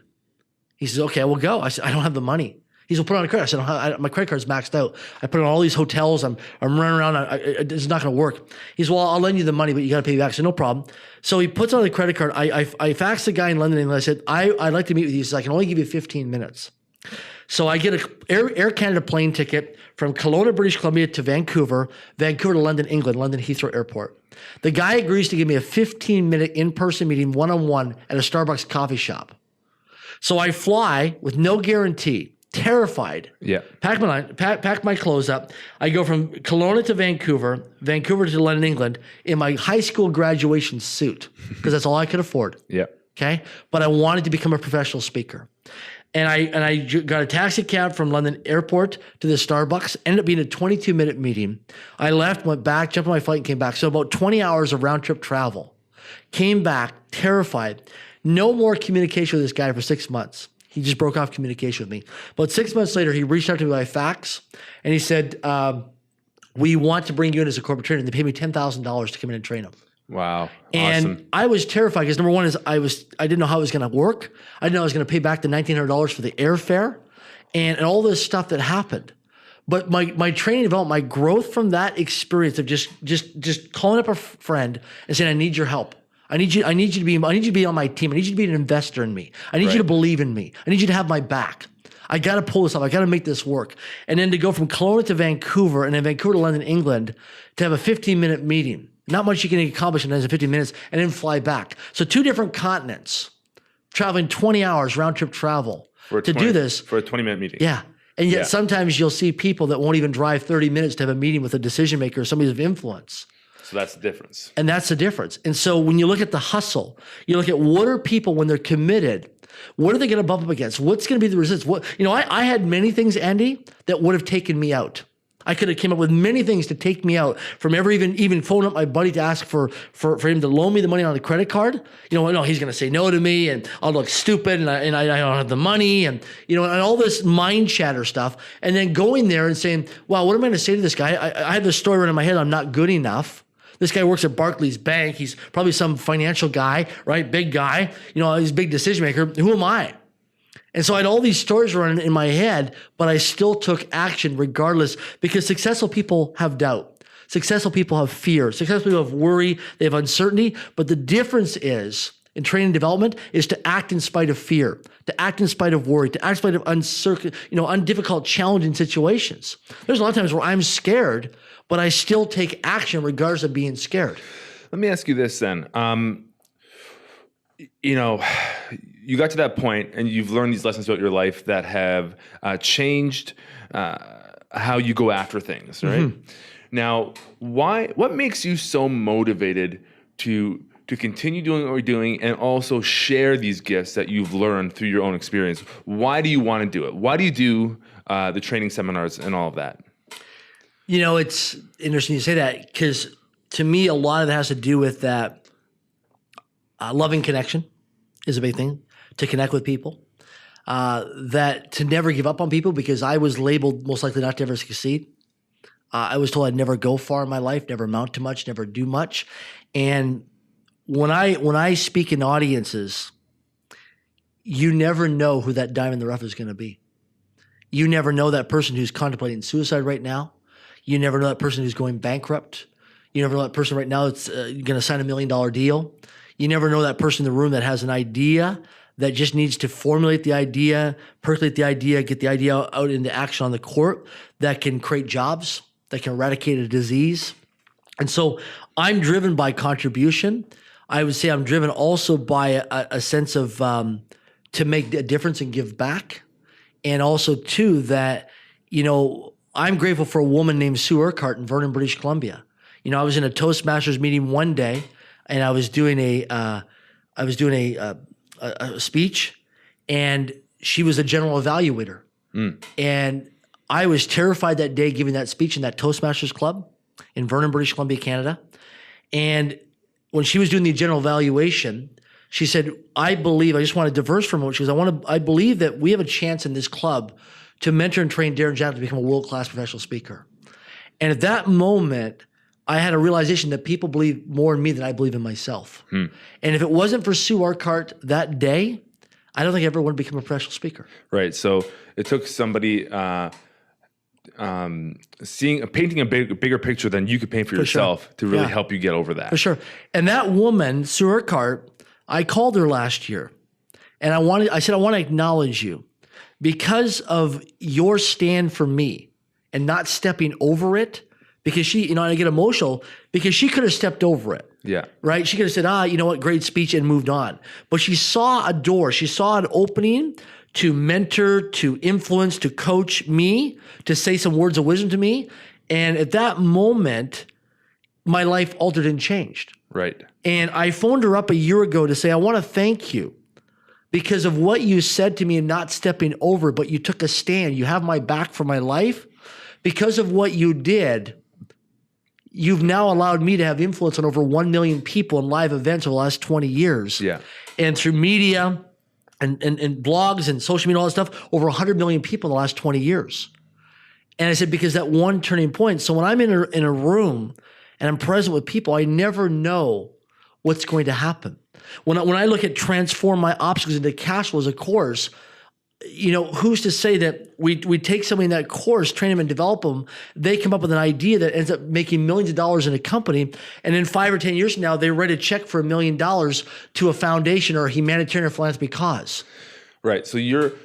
Speaker 2: He says, okay, we'll go. I said, I don't have the money. He said, well, put it on a credit. I said, my credit card's maxed out. I put it on all these hotels. I'm running around. It's not going to work. He said, well, I'll lend you the money, but you got to pay me back. I said, no problem. So he puts on the credit card. I faxed the guy in London and I said, I'd like to meet with you. He says, I can only give you 15 minutes. So I get an Air Canada plane ticket from Kelowna, British Columbia to Vancouver to London, England, London Heathrow Airport. The guy agrees to give me a 15-minute in-person meeting one-on-one at a Starbucks coffee shop. So I fly with no guarantee. Terrified. Yeah. Pack my clothes up. I go from Kelowna to Vancouver to London, England in my high school graduation suit because that's all I could afford. Yeah. Okay. But I wanted to become a professional speaker. And I got a taxi cab from London Airport to the Starbucks. Ended up being a 22-minute meeting. I left, went back, jumped on my flight, and came back. So about 20 hours of round trip travel. Came back terrified. No more communication with this guy for 6 months. He just broke off communication with me. But 6 months later, he reached out to me by fax, and he said, we want to bring you in as a corporate trainer. And they paid me $10,000 to come in and train him. Wow. And awesome. I was terrified because number one is I didn't know how it was going to work. I didn't know I was going to pay back the $1,900 for the airfare and all this stuff that happened. But my training development, my growth from that experience of just calling up a friend and saying, I need your help. I need you to be on my team. I need you to be an investor in me. I need you to believe in me. I need you to have my back. I got to pull this off. I got to make this work. And then to go from Kelowna to Vancouver and then Vancouver to London, England to have a 15-minute meeting. Not much you can accomplish in 15 minutes and then fly back. So 2 different continents, traveling 20 hours round trip travel do this.
Speaker 1: For a 20-minute meeting.
Speaker 2: Yeah. And yet sometimes you'll see people that won't even drive 30 minutes to have a meeting with a decision maker or somebody of influence.
Speaker 1: So that's the difference.
Speaker 2: And that's the difference. And so when you look at the hustle, you look at what are people when they're committed, what are they going to bump up against? What's going to be the resistance? I had many things, Andy, that would have taken me out. I could have came up with many things to take me out from ever even phone up my buddy to ask for him to loan me the money on the credit card. No, he's going to say no to me and I'll look stupid and I don't have the money and all this mind chatter stuff. And then going there and saying, wow, what am I going to say to this guy? I had this story running in my head. I'm not good enough. This guy works at Barclays Bank. He's probably some financial guy, right? Big guy. He's a big decision maker. Who am I? And so I had all these stories running in my head, but I still took action regardless because successful people have doubt. Successful people have fear. Successful people have worry. They have uncertainty. But the difference is in training and development is to act in spite of fear, to act in spite of worry, to act in spite of undifficult, challenging situations. There's a lot of times where I'm scared, but I still take action regardless of being scared.
Speaker 1: Let me ask you this then. You got to that point and you've learned these lessons throughout your life that have changed how you go after things, right? Mm-hmm. Now, what makes you so motivated to to continue doing what we're doing and also share these gifts that you've learned through your own experience? Why do you want to do it? Why do you do the training seminars and all of that?
Speaker 2: It's interesting you say that, because to me, a lot of it has to do with that loving connection is a big thing, to connect with people, that to never give up on people, because I was labeled most likely not to ever succeed. I was told I'd never go far in my life, never amount to much, never do much. And when I speak in audiences, you never know who that diamond in the rough is going to be. You never know that person who's contemplating suicide right now. You never know that person who's going bankrupt. You never know that person right now that's going to sign $1 million deal. You never know that person in the room that has an idea that just needs to formulate the idea, percolate the idea, get the idea out into action on the court, that can create jobs, that can eradicate a disease. And so I'm driven by contribution. I would say I'm driven also by a sense of to make a difference and give back. And also too that, I'm grateful for a woman named Sue Urquhart in Vernon, British Columbia. I was in a Toastmasters meeting one day, and I was doing a speech, and she was a general evaluator. And I was terrified that day giving that speech in that Toastmasters club in Vernon, British Columbia, Canada. And when she was doing the general evaluation, she said, I just want to diverse from it. She goes, I believe that we have a chance in this club to mentor and train Darren Jacklin to become a world-class professional speaker. And at that moment, I had a realization that people believe more in me than I believe in myself. And if it wasn't for Sue Urquhart that day, I don't think I ever would have become a professional speaker.
Speaker 1: Right. So it took somebody painting a bigger picture than you could paint for yourself to really help you get over that.
Speaker 2: For sure. And that woman, Sue Urquhart, I called her last year, and I said, I want to acknowledge you because of your stand for me and not stepping over it. Because she, I get emotional because she could have stepped over it. Yeah. Right? She could have said, great speech, and moved on. But she saw a door. She saw an opening to mentor, to influence, to coach me, to say some words of wisdom to me. And at that moment, my life altered and changed.
Speaker 1: Right.
Speaker 2: And I phoned her up a year ago to say, I want to thank you because of what you said to me and not stepping over, but you took a stand. You have my back for my life. Because of what you did, you've now allowed me to have influence on over 1 million people in live events over the last 20 years. Yeah. And through media and blogs and social media, all that stuff, over 100 million people in the last 20 years. And I said, because that one turning point. So when I'm in a room and I'm present with people, I never know what's going to happen. When I look at transform my obstacles into cash flow as a course, who's to say that we take somebody in that course, train them and develop them, they come up with an idea that ends up making millions of dollars in a company, and in 5 or 10 years from now, they write a check for $1 million to a foundation or a humanitarian or philanthropy cause.
Speaker 1: Right. So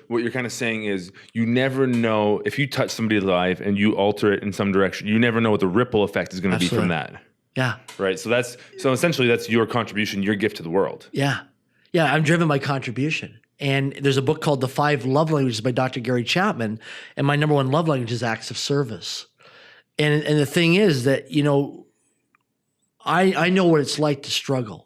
Speaker 1: what you're kind of saying is you never know if you touch somebody's life and you alter it in some direction, you never know what the ripple effect is going to be from that.
Speaker 2: Yeah.
Speaker 1: Right. So essentially that's your contribution, your gift to the world.
Speaker 2: Yeah. Yeah. I'm driven by contribution. And there's a book called The 5 Love Languages by Dr. Gary Chapman. And my number one love language is acts of service. And the thing is that, I know what it's like to struggle.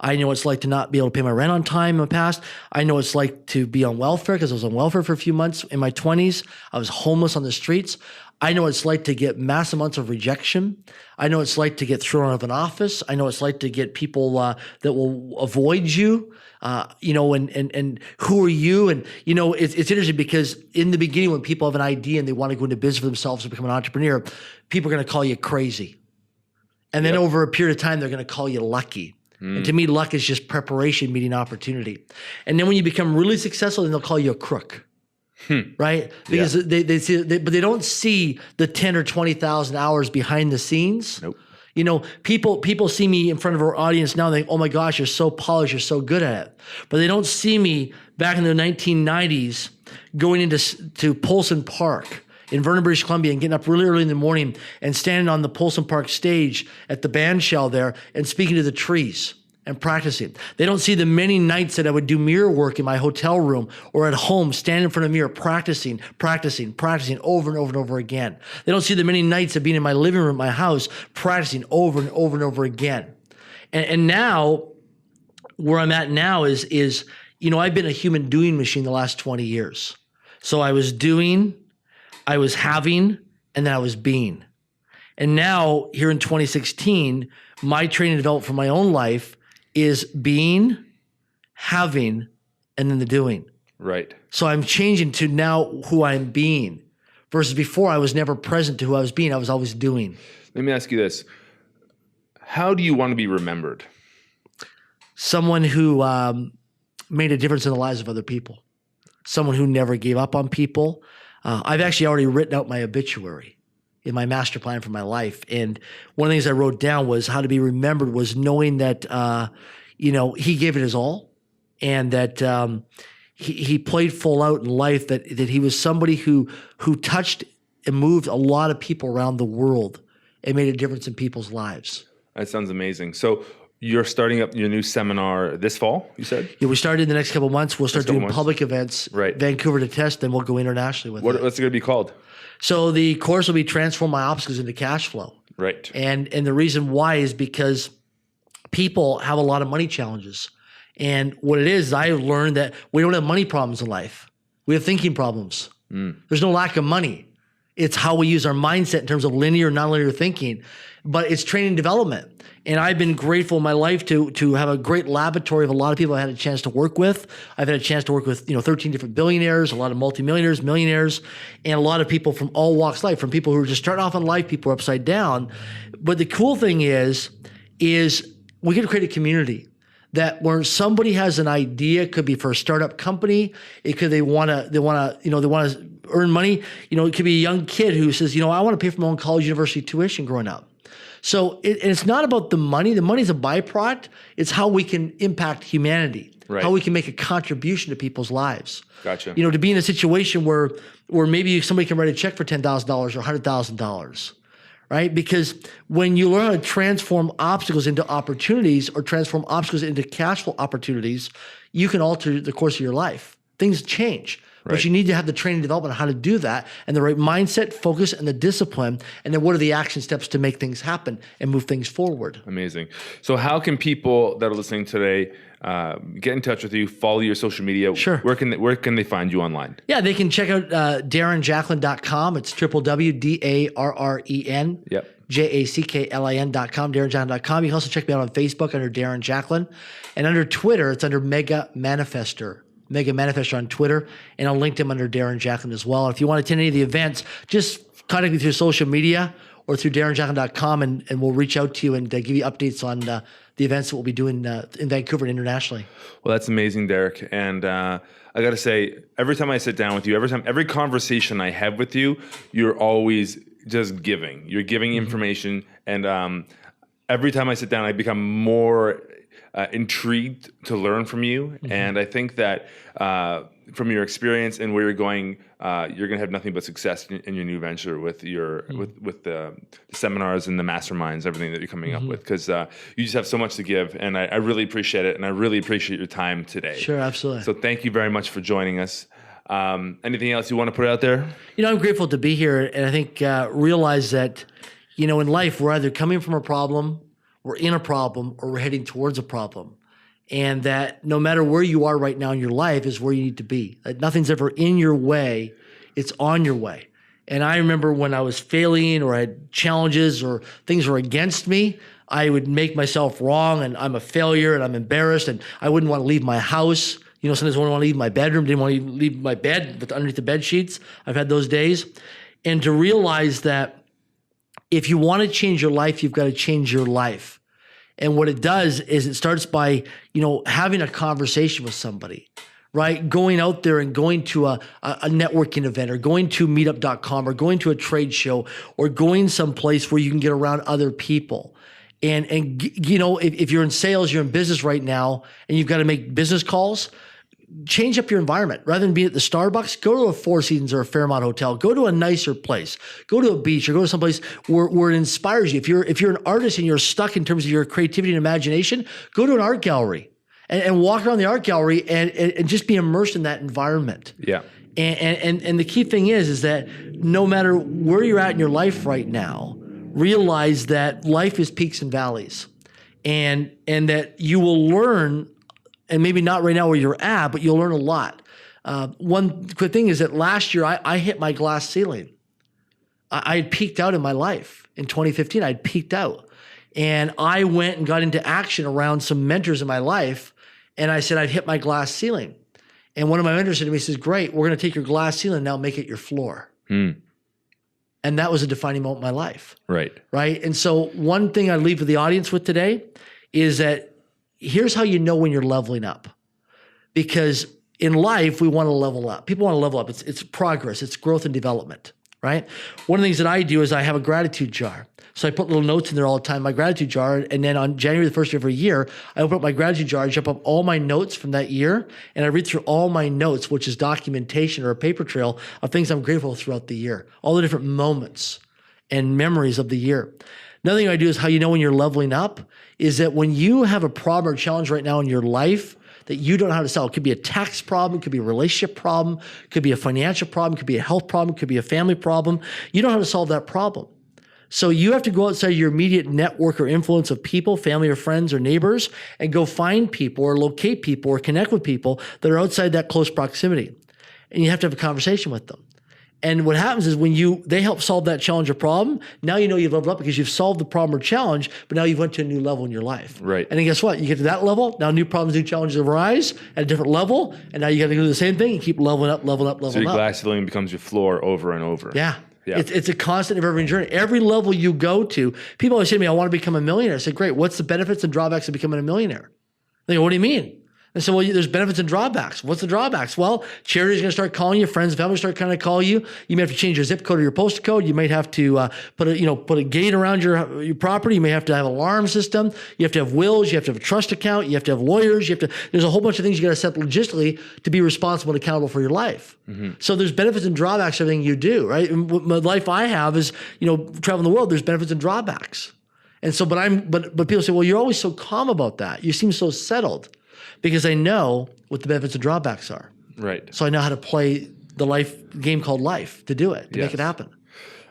Speaker 2: I know what it's like to not be able to pay my rent on time in the past. I know what it's like to be on welfare because I was on welfare for a few months in my 20s. I was homeless on the streets. I know what it's like to get mass amounts of rejection. I know what it's like to get thrown out of an office. I know what it's like to get people that will avoid you. And who are you? And, it's interesting because in the beginning, when people have an idea and they want to go into business for themselves and become an entrepreneur, people are going to call you crazy. And then over a period of time, they're going to call you lucky. And to me, luck is just preparation meeting opportunity. And then when you become really successful, then they'll call you a crook. Right? Because they see, but they don't see the 10 or 20,000 hours behind the scenes. Nope. People see me in front of our audience now and they think, oh my gosh, you're so polished, you're so good at it. But they don't see me back in the 1990s going into Polson Park in Vernon, British Columbia and getting up really early in the morning and standing on the Polson Park stage at the band shell there and speaking to the trees and practicing. They don't see the many nights that I would do mirror work in my hotel room or at home, stand in front of a mirror, practicing over and over and over again. They don't see the many nights of being in my living room, my house, practicing over and over and over again. And now where I'm at now is, I've been a human doing machine the last 20 years. So I was doing, I was having, and then I was being. And now here in 2016, my training development for my own life is being, having, and then the doing.
Speaker 1: Right.
Speaker 2: So I'm changing to now who I'm being versus before I was never present to who I was being. I was always doing.
Speaker 1: Let me ask you this. How do you want to be remembered?
Speaker 2: Someone who made a difference in the lives of other people. Someone who never gave up on people. I've actually already written out my obituary in my master plan for my life. And one of the things I wrote down was how to be remembered was knowing that, he gave it his all, and that he played full out in life, that he was somebody who touched and moved a lot of people around the world and made a difference in people's lives.
Speaker 1: That sounds amazing. So you're starting up your new seminar this fall, you said?
Speaker 2: Yeah, we started in the next couple of months. We'll start doing public events,
Speaker 1: right.
Speaker 2: Vancouver to test, then we'll go internationally with it.
Speaker 1: What's it going to be called?
Speaker 2: So the course will be Transform My Obstacles into Cash Flow.
Speaker 1: Right.
Speaker 2: And the reason why is because people have a lot of money challenges. And what it is, I learned that we don't have money problems in life. We have thinking problems. There's no lack of money. It's how we use our mindset in terms of linear and nonlinear thinking. But it's training development. And I've been grateful in my life to have a great laboratory of a lot of people I had a chance to work with. I've had a chance to work with 13 different billionaires, a lot of multimillionaires, millionaires, and a lot of people from all walks of life, from people who are just starting off in life, people who are upside down. But the cool thing is we can create a community that where somebody has an idea, could be for a startup company, it could they want to earn money. It could be a young kid who says, I want to pay for my own college, university tuition growing up. So it's not about the money. The money's a byproduct. It's how we can impact humanity, right. How we can make a contribution to people's lives.
Speaker 1: Gotcha.
Speaker 2: To be in a situation where maybe somebody can write a check for $10,000 or $100,000, right? Because when you learn how to transform obstacles into opportunities or transform obstacles into cash flow opportunities, you can alter the course of your life. Things change. Right. But you need to have the training development on how to do that and the right mindset, focus, and the discipline. And then what are the action steps to make things happen and move things forward? Amazing.
Speaker 1: So how can people that are listening today get in touch with you, follow your social media?
Speaker 2: Sure.
Speaker 1: Where can they find you online?
Speaker 2: Yeah, they can check out DarrenJacklin.com. It's www.DARREN.
Speaker 1: Yep.
Speaker 2: JACKLIN.com, DarrenJacklin.com. You can also check me out on Facebook under Darren Jacklin. And under Twitter, it's under Mega Manifester on Twitter, and on LinkedIn under Darren Jacklin as well. And if you want to attend any of the events, just contact me through social media or through DarrenJacklin.com, and we'll reach out to you and give you updates on the events that we'll be doing in Vancouver and internationally.
Speaker 1: Well, that's amazing, Derek. And I got to say, every time I sit down with you, every conversation I have with you, you're always just giving. You're giving information, and every time I sit down, I become more intrigued to learn from you. Mm-hmm. And I think that from your experience and where you're going to have nothing but success in your new venture with your with the seminars and the masterminds, everything that you're coming up with, because you just have so much to give, and I really appreciate it, and I really appreciate your time today.
Speaker 2: Sure, absolutely.
Speaker 1: So thank you very much for joining us. Anything else you want to put out there?
Speaker 2: I'm grateful to be here, and I think realize that in life we're either coming from a problem, we're in a problem, or we're heading towards a problem. And that no matter where you are right now in your life is where you need to be. That nothing's ever in your way, it's on your way. And I remember when I was failing or had challenges or things were against me, I would make myself wrong and I'm a failure and I'm embarrassed and I wouldn't want to leave my house. Sometimes I wouldn't want to leave my bedroom, didn't want to leave my bed underneath the bed sheets. I've had those days. And to realize that if you want to change your life, you've got to change your life. And what it does is it starts by, having a conversation with somebody, right? Going out there and going to a networking event or going to meetup.com or going to a trade show or going someplace where you can get around other people. And if you're in sales, you're in business right now and you've got to make business calls, change up your environment. Rather than be at the Starbucks, go to a Four Seasons or a Fairmont hotel. Go to a nicer place. Go to a beach or go to someplace where it inspires you. If you're an artist and you're stuck in terms of your creativity and imagination, go to an art gallery and walk around the art gallery and just be immersed in that environment.
Speaker 1: Yeah.
Speaker 2: And the key thing is that no matter where you're at in your life right now, realize that life is peaks and valleys, and that you will learn and maybe not right now where you're at, but you'll learn a lot. One quick thing is that last year I hit my glass ceiling. I had peaked out in my life. In 2015, I'd peaked out. And I went and got into action around some mentors in my life. And I said, I'd hit my glass ceiling. And one of my mentors said to me, he says, great, we're going to take your glass ceiling and now make it your floor. And that was a defining moment in my life.
Speaker 1: Right.
Speaker 2: Right. And so one thing I leave with the audience with today is that here's how you know when you're leveling up. Because in life, we want to level up. People want to level up. It's progress. It's growth and development. Right. One of the things that I do is I have a gratitude jar. So I put little notes in there all the time, my gratitude jar. And then on January the 1st of every year, I open up my gratitude jar, I jump up all my notes from that year, and I read through all my notes, which is documentation or a paper trail of things I'm grateful for throughout the year, all the different moments and memories of the year. Another thing I do is how you know when you're leveling up is that when you have a problem or challenge right now in your life that you don't know how to solve. It could be a tax problem, it could be a relationship problem, it could be a financial problem, it could be a health problem, it could be a family problem. You don't know how to solve that problem. So you have to go outside your immediate network or influence of people, family or friends or neighbors, and go find people or locate people or connect with people that are outside that close proximity. And you have to have a conversation with them. And what happens is when they help solve that challenge or problem, now you know you've leveled up because you've solved the problem or challenge, but now you've went to a new level in your life.
Speaker 1: Right.
Speaker 2: And then guess what? You get to that level, now new problems, new challenges arise at a different level, and now you got to do the same thing and keep leveling up.
Speaker 1: So your glass ceiling becomes your floor over and over.
Speaker 2: Yeah. It's a constant ever-moving journey. Every level you go to, people always say to me, I want to become a millionaire. I say, great, what's the benefits and drawbacks of becoming a millionaire? They go, what do you mean? I said, well, there's benefits and drawbacks. What's the drawbacks? Well, charity's going to start calling you, friends and family start kind of call you. You may have to change your zip code or your postal code. You might have to put a gate around your property. You may have to have an alarm system. You have to have wills. You have to have a trust account. You have to have lawyers. There's a whole bunch of things you got to set logistically to be responsible and accountable for your life. Mm-hmm. So there's benefits and drawbacks to everything you do, right? And the life I have is, traveling the world. There's benefits and drawbacks. And so, but people say, well, you're always so calm about that. You seem so settled. Because I know what the benefits and drawbacks are.
Speaker 1: Right.
Speaker 2: So I know how to play the game called life to do it, to make it happen.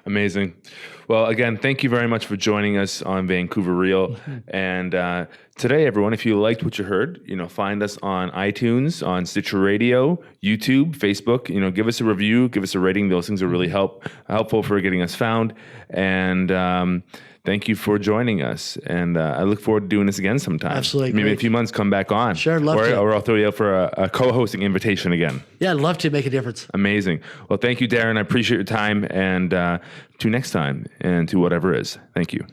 Speaker 1: Amazing. Well, again, thank you very much for joining us on Vancouver Real. Mm-hmm. And today, everyone, if you liked what you heard, find us on iTunes, on Stitcher Radio, YouTube, Facebook. Give us a review, give us a rating. Those things are really helpful for getting us found. And thank you for joining us. And I look forward to doing this again sometime.
Speaker 2: Absolutely.
Speaker 1: Maybe in a few months, come back on.
Speaker 2: Sure, love to.
Speaker 1: Or I'll throw you out for a co-hosting invitation again.
Speaker 2: Yeah, I'd love to make a difference.
Speaker 1: Amazing. Well, thank you, Darren. I appreciate your time. And to next time and to whatever is. Thank you.